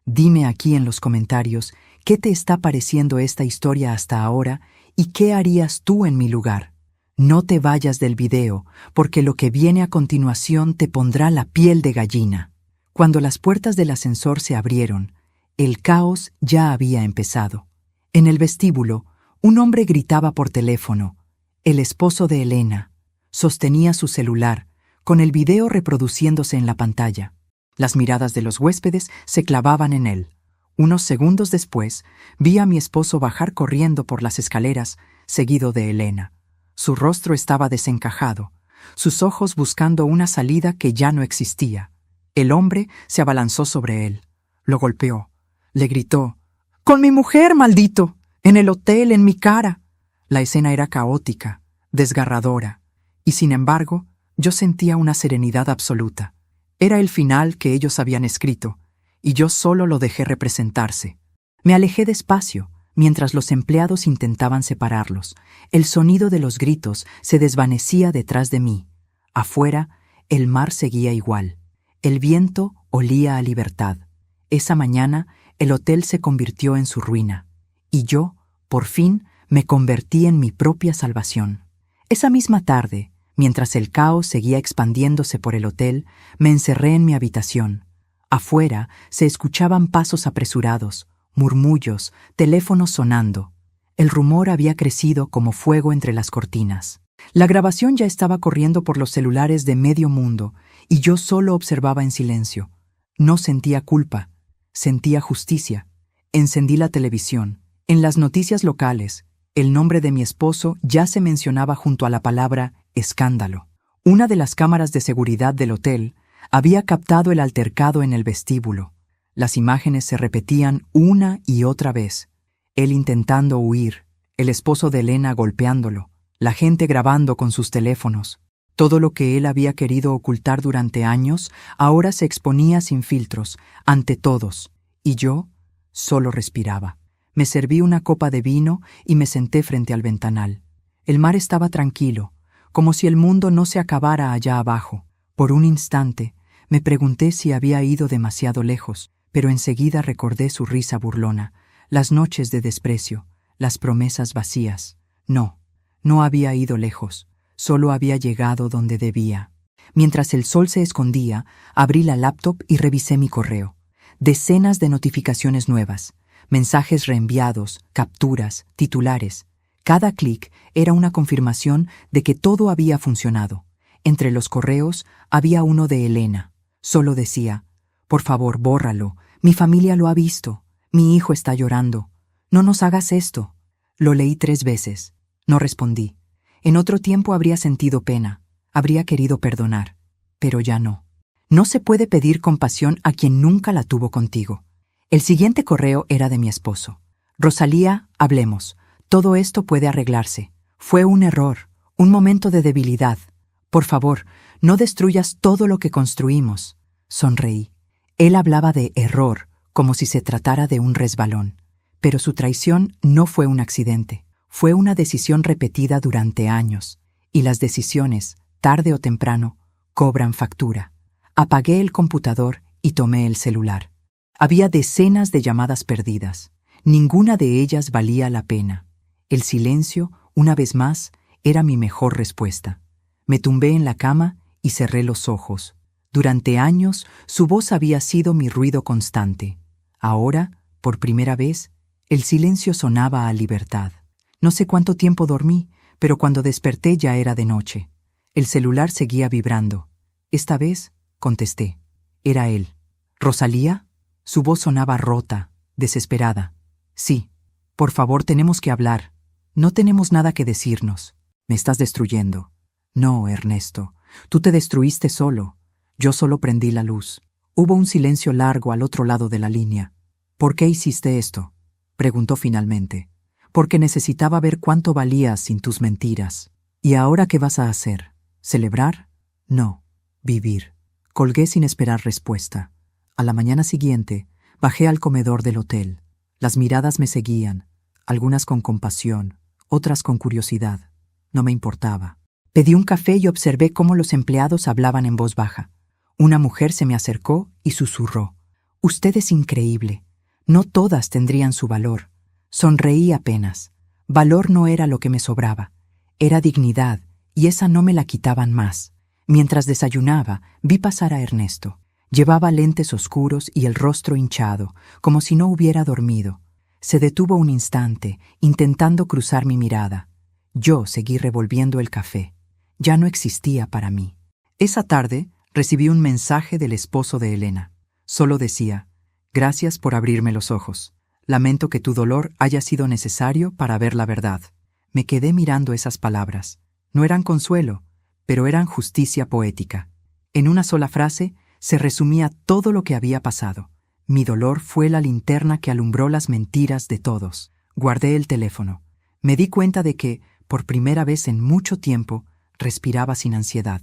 Dime aquí en los comentarios qué te está pareciendo esta historia hasta ahora y qué harías tú en mi lugar. No te vayas del video, porque lo que viene a continuación te pondrá la piel de gallina. Cuando las puertas del ascensor se abrieron, el caos ya había empezado. En el vestíbulo, un hombre gritaba por teléfono. El esposo de Elena sostenía su celular, con el video reproduciéndose en la pantalla. Las miradas de los huéspedes se clavaban en él. Unos segundos después, vi a mi esposo bajar corriendo por las escaleras, seguido de Elena. Su rostro estaba desencajado, sus ojos buscando una salida que ya no existía. El hombre se abalanzó sobre él, lo golpeó, le gritó, «¡Con mi mujer, maldito! ¡En el hotel, en mi cara!». La escena era caótica, desgarradora, y sin embargo, yo sentía una serenidad absoluta. Era el final que ellos habían escrito, y yo solo lo dejé representarse. Me alejé despacio, mientras los empleados intentaban separarlos. El sonido de los gritos se desvanecía detrás de mí. Afuera, el mar seguía igual. El viento olía a libertad. Esa mañana, el hotel se convirtió en su ruina. Y yo, por fin, me convertí en mi propia salvación. Esa misma tarde, mientras el caos seguía expandiéndose por el hotel, me encerré en mi habitación. Afuera se escuchaban pasos apresurados, murmullos, teléfonos sonando. El rumor había crecido como fuego entre las cortinas. La grabación ya estaba corriendo por los celulares de medio mundo, y yo solo observaba en silencio. No sentía culpa, sentía justicia. Encendí la televisión. En las noticias locales, el nombre de mi esposo ya se mencionaba junto a la palabra escándalo. Una de las cámaras de seguridad del hotel había captado el altercado en el vestíbulo. Las imágenes se repetían una y otra vez. Él intentando huir, el esposo de Elena golpeándolo, la gente grabando con sus teléfonos. Todo lo que él había querido ocultar durante años ahora se exponía sin filtros, ante todos, y yo solo respiraba. Me serví una copa de vino y me senté frente al ventanal. El mar estaba tranquilo, como si el mundo no se acabara allá abajo. Por un instante, me pregunté si había ido demasiado lejos, pero enseguida recordé su risa burlona, las noches de desprecio, las promesas vacías. No había ido lejos, solo había llegado donde debía. Mientras el sol se escondía, abrí la laptop y revisé mi correo. Decenas de notificaciones nuevas, mensajes reenviados, capturas, titulares. Cada clic era una confirmación de que todo había funcionado. Entre los correos había uno de Elena. Solo decía, «Por favor, bórralo. Mi familia lo ha visto. Mi hijo está llorando. No nos hagas esto». Lo leí 3 veces. No respondí. En otro tiempo habría sentido pena. Habría querido perdonar. Pero ya no. No se puede pedir compasión a quien nunca la tuvo contigo. El siguiente correo era de mi esposo. «Rosalía, hablemos. Todo esto puede arreglarse. Fue un error, un momento de debilidad. Por favor, no destruyas todo lo que construimos. Sonreí. Él hablaba de error, como si se tratara de un resbalón. Pero su traición no fue un accidente. Fue una decisión repetida durante años. Y las decisiones, tarde o temprano, cobran factura. Apagué el computador y tomé el celular. Había decenas de llamadas perdidas. Ninguna de ellas valía la pena. El silencio, una vez más, era mi mejor respuesta. Me tumbé en la cama y cerré los ojos. Durante años, su voz había sido mi ruido constante. Ahora, por primera vez, el silencio sonaba a libertad. No sé cuánto tiempo dormí, pero cuando desperté ya era de noche. El celular seguía vibrando. Esta vez, contesté. Era él. ¿Rosalía? Su voz sonaba rota, desesperada. Sí. Por favor, tenemos que hablar. No tenemos nada que decirnos. Me estás destruyendo. No, Ernesto. Tú te destruiste solo. Yo solo prendí la luz. Hubo un silencio largo al otro lado de la línea. ¿Por qué hiciste esto?, preguntó finalmente. Porque necesitaba ver cuánto valías sin tus mentiras. ¿Y ahora qué vas a hacer? ¿Celebrar? No, vivir. Colgué sin esperar respuesta. A la mañana siguiente, bajé al comedor del hotel. Las miradas me seguían, algunas con compasión, otras con curiosidad. No me importaba. Pedí un café y observé cómo los empleados hablaban en voz baja. Una mujer se me acercó y susurró. «Usted es increíble. No todas tendrían su valor». Sonreí apenas. Valor no era lo que me sobraba. Era dignidad, y esa no me la quitaban más. Mientras desayunaba, vi pasar a Ernesto. Llevaba lentes oscuros y el rostro hinchado, como si no hubiera dormido. Se detuvo un instante, intentando cruzar mi mirada. Yo seguí revolviendo el café. Ya no existía para mí. Esa tarde recibí un mensaje del esposo de Elena. Solo decía: «Gracias por abrirme los ojos. Lamento que tu dolor haya sido necesario para ver la verdad». Me quedé mirando esas palabras. No eran consuelo, pero eran justicia poética. En una sola frase se resumía todo lo que había pasado. Mi dolor fue la linterna que alumbró las mentiras de todos. Guardé el teléfono. Me di cuenta de que, por primera vez en mucho tiempo, respiraba sin ansiedad.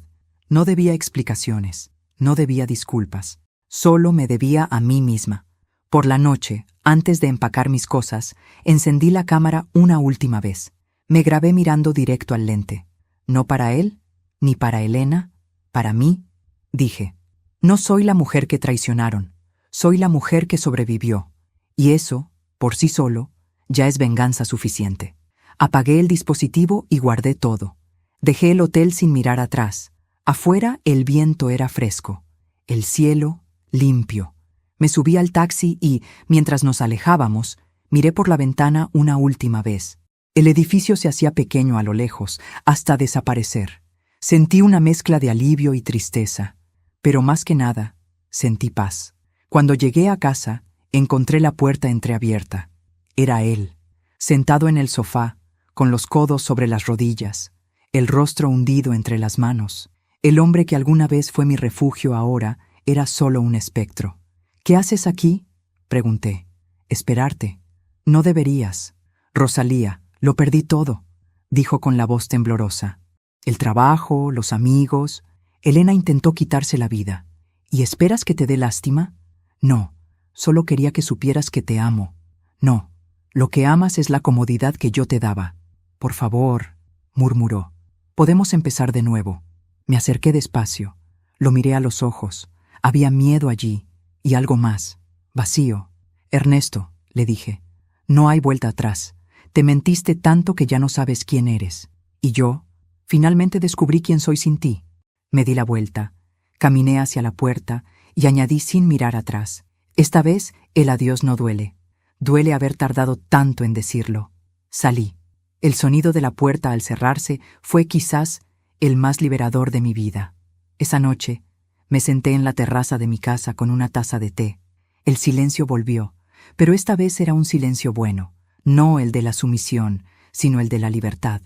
No debía explicaciones, no debía disculpas. Solo me debía a mí misma. Por la noche, antes de empacar mis cosas, encendí la cámara una última vez. Me grabé mirando directo al lente. No para él, ni para Elena, para mí, dije. No soy la mujer que traicionaron, soy la mujer que sobrevivió. Y eso, por sí solo, ya es venganza suficiente. Apagué el dispositivo y guardé todo. Dejé el hotel sin mirar atrás. Afuera el viento era fresco, el cielo limpio. Me subí al taxi y, mientras nos alejábamos, miré por la ventana una última vez. El edificio se hacía pequeño a lo lejos, hasta desaparecer. Sentí una mezcla de alivio y tristeza, pero más que nada, sentí paz. Cuando llegué a casa, encontré la puerta entreabierta. Era él, sentado en el sofá, con los codos sobre las rodillas, el rostro hundido entre las manos. El hombre que alguna vez fue mi refugio ahora era solo un espectro. «¿Qué haces aquí?», pregunté. «Esperarte». «No deberías». «Rosalía, lo perdí todo», dijo con la voz temblorosa. «El trabajo, los amigos». Elena intentó quitarse la vida. «¿Y esperas que te dé lástima?». «No, solo quería que supieras que te amo». «No, lo que amas es la comodidad que yo te daba». «Por favor», murmuró. «Podemos empezar de nuevo». Me acerqué despacio. Lo miré a los ojos. Había miedo allí, y algo más, vacío. «Ernesto», le dije, «no hay vuelta atrás. Te mentiste tanto que ya no sabes quién eres. Y yo, finalmente descubrí quién soy sin ti». Me di la vuelta, caminé hacia la puerta y añadí sin mirar atrás. Esta vez el adiós no duele. Duele haber tardado tanto en decirlo. Salí. El sonido de la puerta al cerrarse fue quizás el más liberador de mi vida. Esa noche me senté en la terraza de mi casa con una taza de té. El silencio volvió, pero esta vez era un silencio bueno, no el de la sumisión, sino el de la libertad.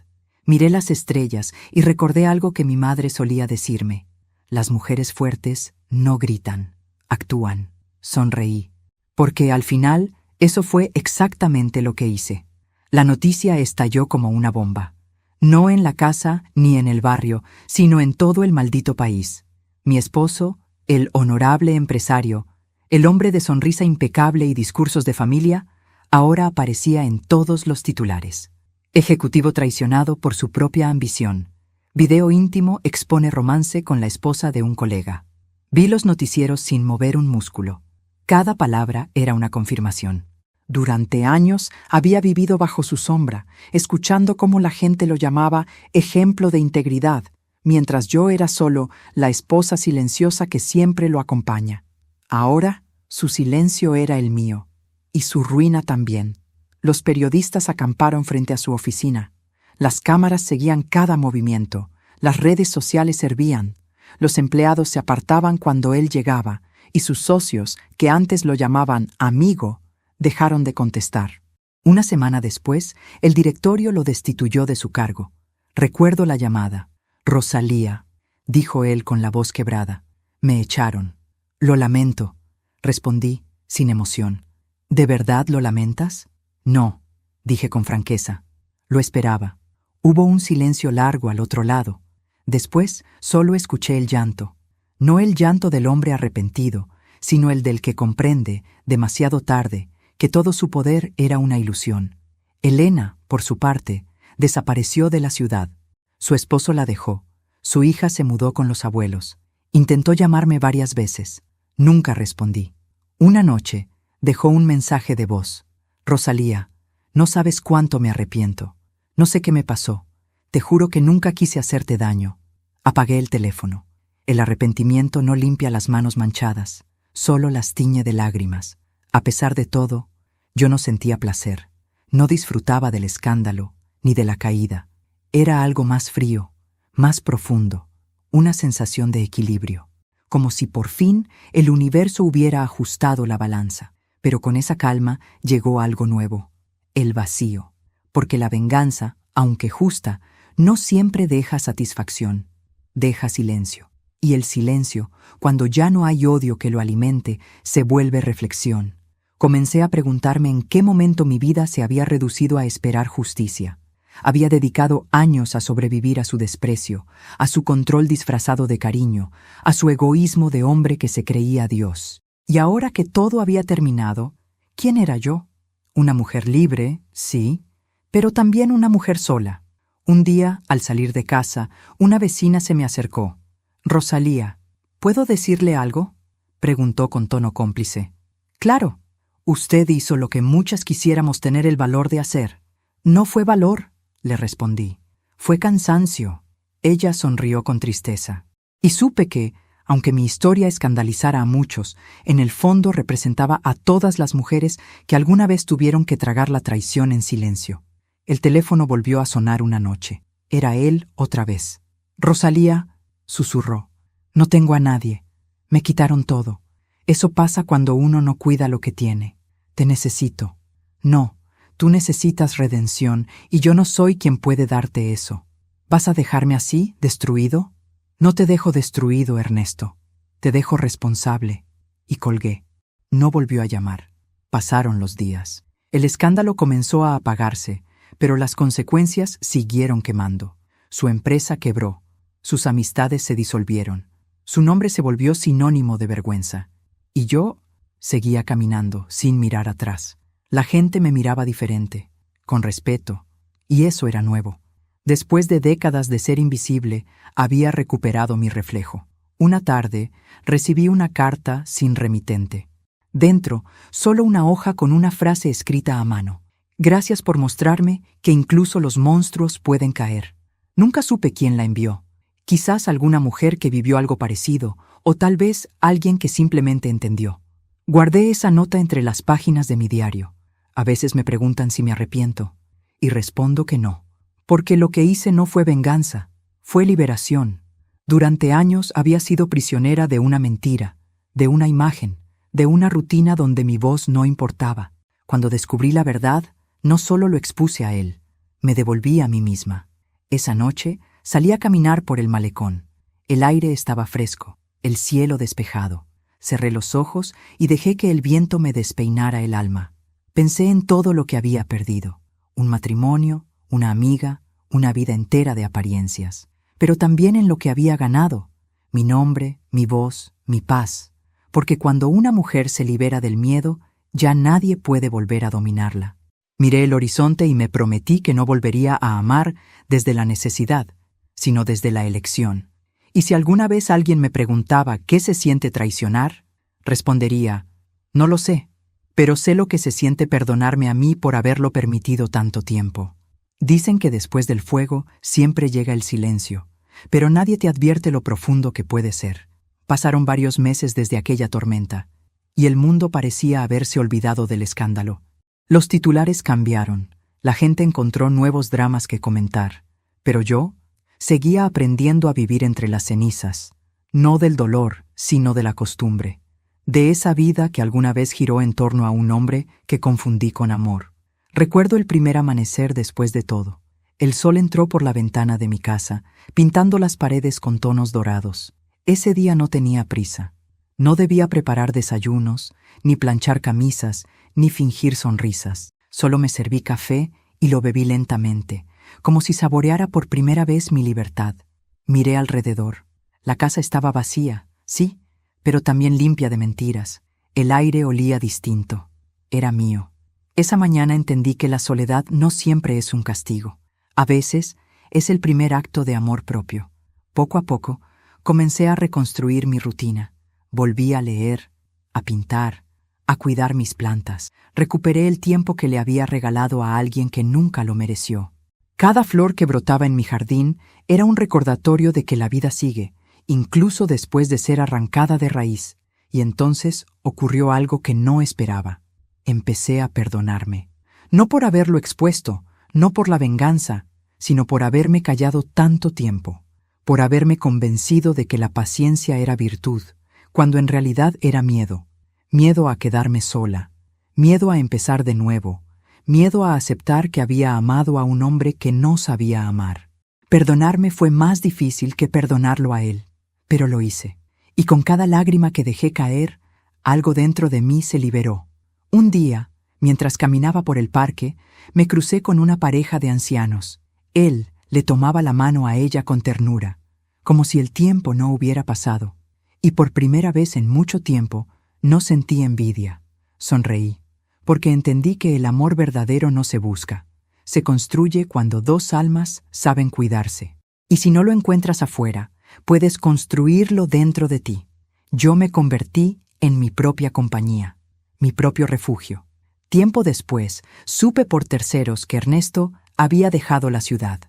Miré las estrellas y recordé algo que mi madre solía decirme: las mujeres fuertes no gritan, actúan. Sonreí, porque al final eso fue exactamente lo que hice. La noticia estalló como una bomba. No en la casa ni en el barrio, sino en todo el maldito país. Mi esposo, el honorable empresario, el hombre de sonrisa impecable y discursos de familia, ahora aparecía en todos los titulares. Ejecutivo traicionado por su propia ambición. Video íntimo expone romance con la esposa de un colega. Vi los noticieros sin mover un músculo. Cada palabra era una confirmación. Durante años había vivido bajo su sombra, escuchando cómo la gente lo llamaba ejemplo de integridad, mientras yo era solo la esposa silenciosa que siempre lo acompaña. Ahora, su silencio era el mío, y su ruina también. Los periodistas acamparon frente a su oficina. Las cámaras seguían cada movimiento. Las redes sociales hervían. Los empleados se apartaban cuando él llegaba, y sus socios, que antes lo llamaban amigo, dejaron de contestar. Una semana después, el directorio lo destituyó de su cargo. Recuerdo la llamada. «Rosalía», dijo él con la voz quebrada. «Me echaron». «Lo lamento», respondí, sin emoción. «¿De verdad lo lamentas?» «No», dije con franqueza. Lo esperaba. Hubo un silencio largo al otro lado. Después solo escuché el llanto. No el llanto del hombre arrepentido, sino el del que comprende, demasiado tarde, que todo su poder era una ilusión. Elena, por su parte, desapareció de la ciudad. Su esposo la dejó. Su hija se mudó con los abuelos. Intentó llamarme varias veces. Nunca respondí. Una noche dejó un mensaje de voz. «Rosalía, no sabes cuánto me arrepiento. No sé qué me pasó. Te juro que nunca quise hacerte daño». Apagué el teléfono. El arrepentimiento no limpia las manos manchadas, solo las tiñe de lágrimas. A pesar de todo, yo no sentía placer. No disfrutaba del escándalo, ni de la caída. Era algo más frío, más profundo, una sensación de equilibrio, como si por fin el universo hubiera ajustado la balanza. Pero con esa calma llegó algo nuevo, el vacío, porque la venganza, aunque justa, no siempre deja satisfacción, deja silencio. Y el silencio, cuando ya no hay odio que lo alimente, se vuelve reflexión. Comencé a preguntarme en qué momento mi vida se había reducido a esperar justicia. Había dedicado años a sobrevivir a su desprecio, a su control disfrazado de cariño, a su egoísmo de hombre que se creía Dios. Y ahora que todo había terminado, ¿quién era yo? Una mujer libre, sí, pero también una mujer sola. Un día, al salir de casa, una vecina se me acercó. «Rosalía, ¿puedo decirle algo?», preguntó con tono cómplice. «Claro, usted hizo lo que muchas quisiéramos tener el valor de hacer». «No fue valor», le respondí. «Fue cansancio». Ella sonrió con tristeza. Y supe que, aunque mi historia escandalizara a muchos, en el fondo representaba a todas las mujeres que alguna vez tuvieron que tragar la traición en silencio. El teléfono volvió a sonar una noche. Era él otra vez. «Rosalía», susurró, «no tengo a nadie. Me quitaron todo. Eso pasa cuando uno no cuida lo que tiene. Te necesito». «No, tú necesitas redención y yo no soy quien puede darte eso. ¿Vas a dejarme así, destruido?» «No te dejo destruido, Ernesto. Te dejo responsable». Y colgué. No volvió a llamar. Pasaron los días. El escándalo comenzó a apagarse, pero las consecuencias siguieron quemando. Su empresa quebró. Sus amistades se disolvieron. Su nombre se volvió sinónimo de vergüenza. Y yo seguía caminando, sin mirar atrás. La gente me miraba diferente, con respeto, y eso era nuevo. Después de décadas de ser invisible, había recuperado mi reflejo. Una tarde, recibí una carta sin remitente. Dentro, solo una hoja con una frase escrita a mano. «Gracias por mostrarme que incluso los monstruos pueden caer». Nunca supe quién la envió. Quizás alguna mujer que vivió algo parecido, o tal vez alguien que simplemente entendió. Guardé esa nota entre las páginas de mi diario. A veces me preguntan si me arrepiento, y respondo que no. Porque lo que hice no fue venganza, fue liberación. Durante años había sido prisionera de una mentira, de una imagen, de una rutina donde mi voz no importaba. Cuando descubrí la verdad, no solo lo expuse a él, me devolví a mí misma. Esa noche salí a caminar por el malecón. El aire estaba fresco, el cielo despejado. Cerré los ojos y dejé que el viento me despeinara el alma. Pensé en todo lo que había perdido. Un matrimonio, una amiga, una vida entera de apariencias, pero también en lo que había ganado, mi nombre, mi voz, mi paz, porque cuando una mujer se libera del miedo, ya nadie puede volver a dominarla. Miré el horizonte y me prometí que no volvería a amar desde la necesidad, sino desde la elección. Y si alguna vez alguien me preguntaba qué se siente traicionar, respondería, no lo sé, pero sé lo que se siente perdonarme a mí por haberlo permitido tanto tiempo. Dicen que después del fuego siempre llega el silencio, pero nadie te advierte lo profundo que puede ser. Pasaron varios meses desde aquella tormenta, y el mundo parecía haberse olvidado del escándalo. Los titulares cambiaron, la gente encontró nuevos dramas que comentar, pero yo seguía aprendiendo a vivir entre las cenizas, no del dolor, sino de la costumbre, de esa vida que alguna vez giró en torno a un hombre que confundí con amor. Recuerdo el primer amanecer después de todo. El sol entró por la ventana de mi casa, pintando las paredes con tonos dorados. Ese día no tenía prisa. No debía preparar desayunos, ni planchar camisas, ni fingir sonrisas. Solo me serví café y lo bebí lentamente, como si saboreara por primera vez mi libertad. Miré alrededor. La casa estaba vacía, sí, pero también limpia de mentiras. El aire olía distinto. Era mío. Esa mañana entendí que la soledad no siempre es un castigo. A veces es el primer acto de amor propio. Poco a poco, comencé a reconstruir mi rutina. Volví a leer, a pintar, a cuidar mis plantas. Recuperé el tiempo que le había regalado a alguien que nunca lo mereció. Cada flor que brotaba en mi jardín era un recordatorio de que la vida sigue, incluso después de ser arrancada de raíz. Y entonces ocurrió algo que no esperaba. Empecé a perdonarme. No por haberlo expuesto, no por la venganza, sino por haberme callado tanto tiempo, por haberme convencido de que la paciencia era virtud, cuando en realidad era miedo. Miedo a quedarme sola, miedo a empezar de nuevo, miedo a aceptar que había amado a un hombre que no sabía amar. Perdonarme fue más difícil que perdonarlo a él, pero lo hice. Y con cada lágrima que dejé caer, algo dentro de mí se liberó. Un día, mientras caminaba por el parque, me crucé con una pareja de ancianos. Él le tomaba la mano a ella con ternura, como si el tiempo no hubiera pasado. Y por primera vez en mucho tiempo, no sentí envidia. Sonreí, porque entendí que el amor verdadero no se busca. Se construye cuando dos almas saben cuidarse. Y si no lo encuentras afuera, puedes construirlo dentro de ti. Yo me convertí en mi propia compañía, mi propio refugio. Tiempo después, supe por terceros que Ernesto había dejado la ciudad.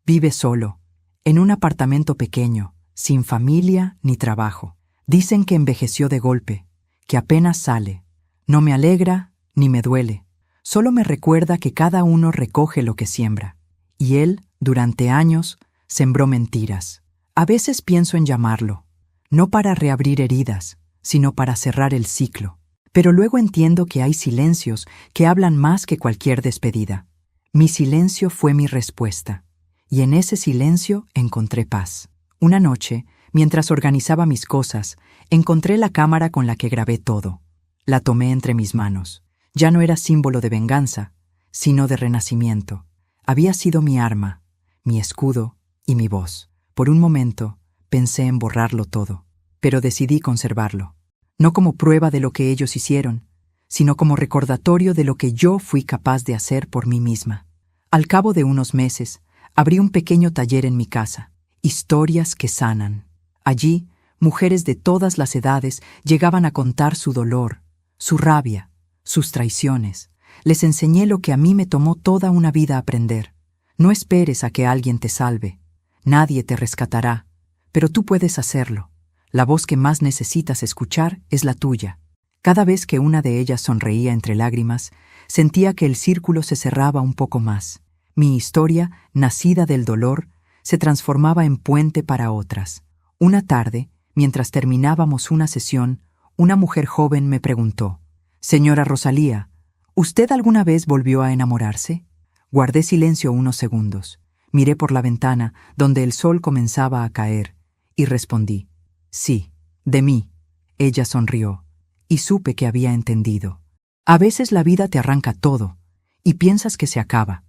Vive solo, en un apartamento pequeño, sin familia ni trabajo. Dicen que envejeció de golpe, que apenas sale. No me alegra ni me duele. Solo me recuerda que cada uno recoge lo que siembra. Y él, durante años, sembró mentiras. A veces pienso en llamarlo, no para reabrir heridas, sino para cerrar el ciclo. Pero luego entiendo que hay silencios que hablan más que cualquier despedida. Mi silencio fue mi respuesta, y en ese silencio encontré paz. Una noche, mientras organizaba mis cosas, encontré la cámara con la que grabé todo. La tomé entre mis manos. Ya no era símbolo de venganza, sino de renacimiento. Había sido mi arma, mi escudo y mi voz. Por un momento, pensé en borrarlo todo, pero decidí conservarlo. No como prueba de lo que ellos hicieron, sino como recordatorio de lo que yo fui capaz de hacer por mí misma. Al cabo de unos meses, abrí un pequeño taller en mi casa, Historias que sanan. Allí, mujeres de todas las edades llegaban a contar su dolor, su rabia, sus traiciones. Les enseñé lo que a mí me tomó toda una vida aprender. No esperes a que alguien te salve. Nadie te rescatará, pero tú puedes hacerlo. La voz que más necesitas escuchar es la tuya. Cada vez que una de ellas sonreía entre lágrimas, sentía que el círculo se cerraba un poco más. Mi historia, nacida del dolor, se transformaba en puente para otras. Una tarde, mientras terminábamos una sesión, una mujer joven me preguntó: «Señora Rosalía, ¿usted alguna vez volvió a enamorarse?» Guardé silencio unos segundos. Miré por la ventana, donde el sol comenzaba a caer, y respondí: «Sí, de mí». Ella sonrió, y supe que había entendido. A veces la vida te arranca todo, y piensas que se acaba,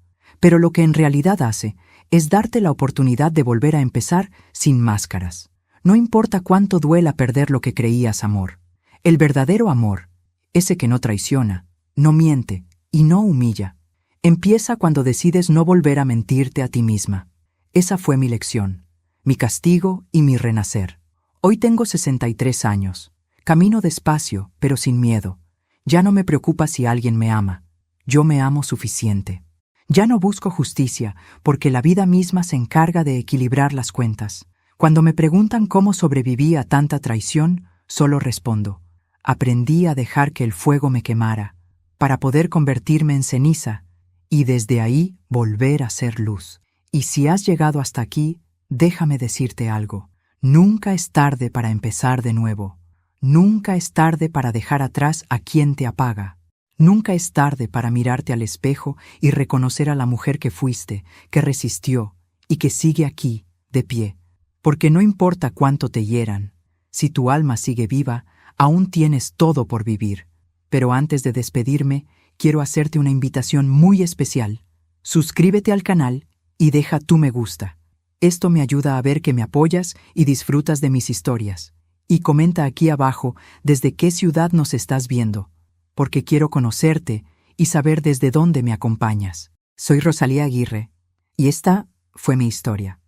pero lo que en realidad hace es darte la oportunidad de volver a empezar sin máscaras. No importa cuánto duela perder lo que creías amor. El verdadero amor, ese que no traiciona, no miente y no humilla, empieza cuando decides no volver a mentirte a ti misma. Esa fue mi lección, mi castigo y mi renacer. Hoy tengo 63 años. Camino despacio, pero sin miedo. Ya no me preocupa si alguien me ama. Yo me amo suficiente. Ya no busco justicia, porque la vida misma se encarga de equilibrar las cuentas. Cuando me preguntan cómo sobreviví a tanta traición, solo respondo: aprendí a dejar que el fuego me quemara, para poder convertirme en ceniza, y desde ahí volver a ser luz. Y si has llegado hasta aquí, déjame decirte algo. Nunca es tarde para empezar de nuevo. Nunca es tarde para dejar atrás a quien te apaga. Nunca es tarde para mirarte al espejo y reconocer a la mujer que fuiste, que resistió y que sigue aquí, de pie. Porque no importa cuánto te hieran, si tu alma sigue viva, aún tienes todo por vivir. Pero antes de despedirme, quiero hacerte una invitación muy especial. Suscríbete al canal y deja tu me gusta. Esto me ayuda a ver que me apoyas y disfrutas de mis historias. Y comenta aquí abajo desde qué ciudad nos estás viendo, porque quiero conocerte y saber desde dónde me acompañas. Soy Rosalía Aguirre, y esta fue mi historia.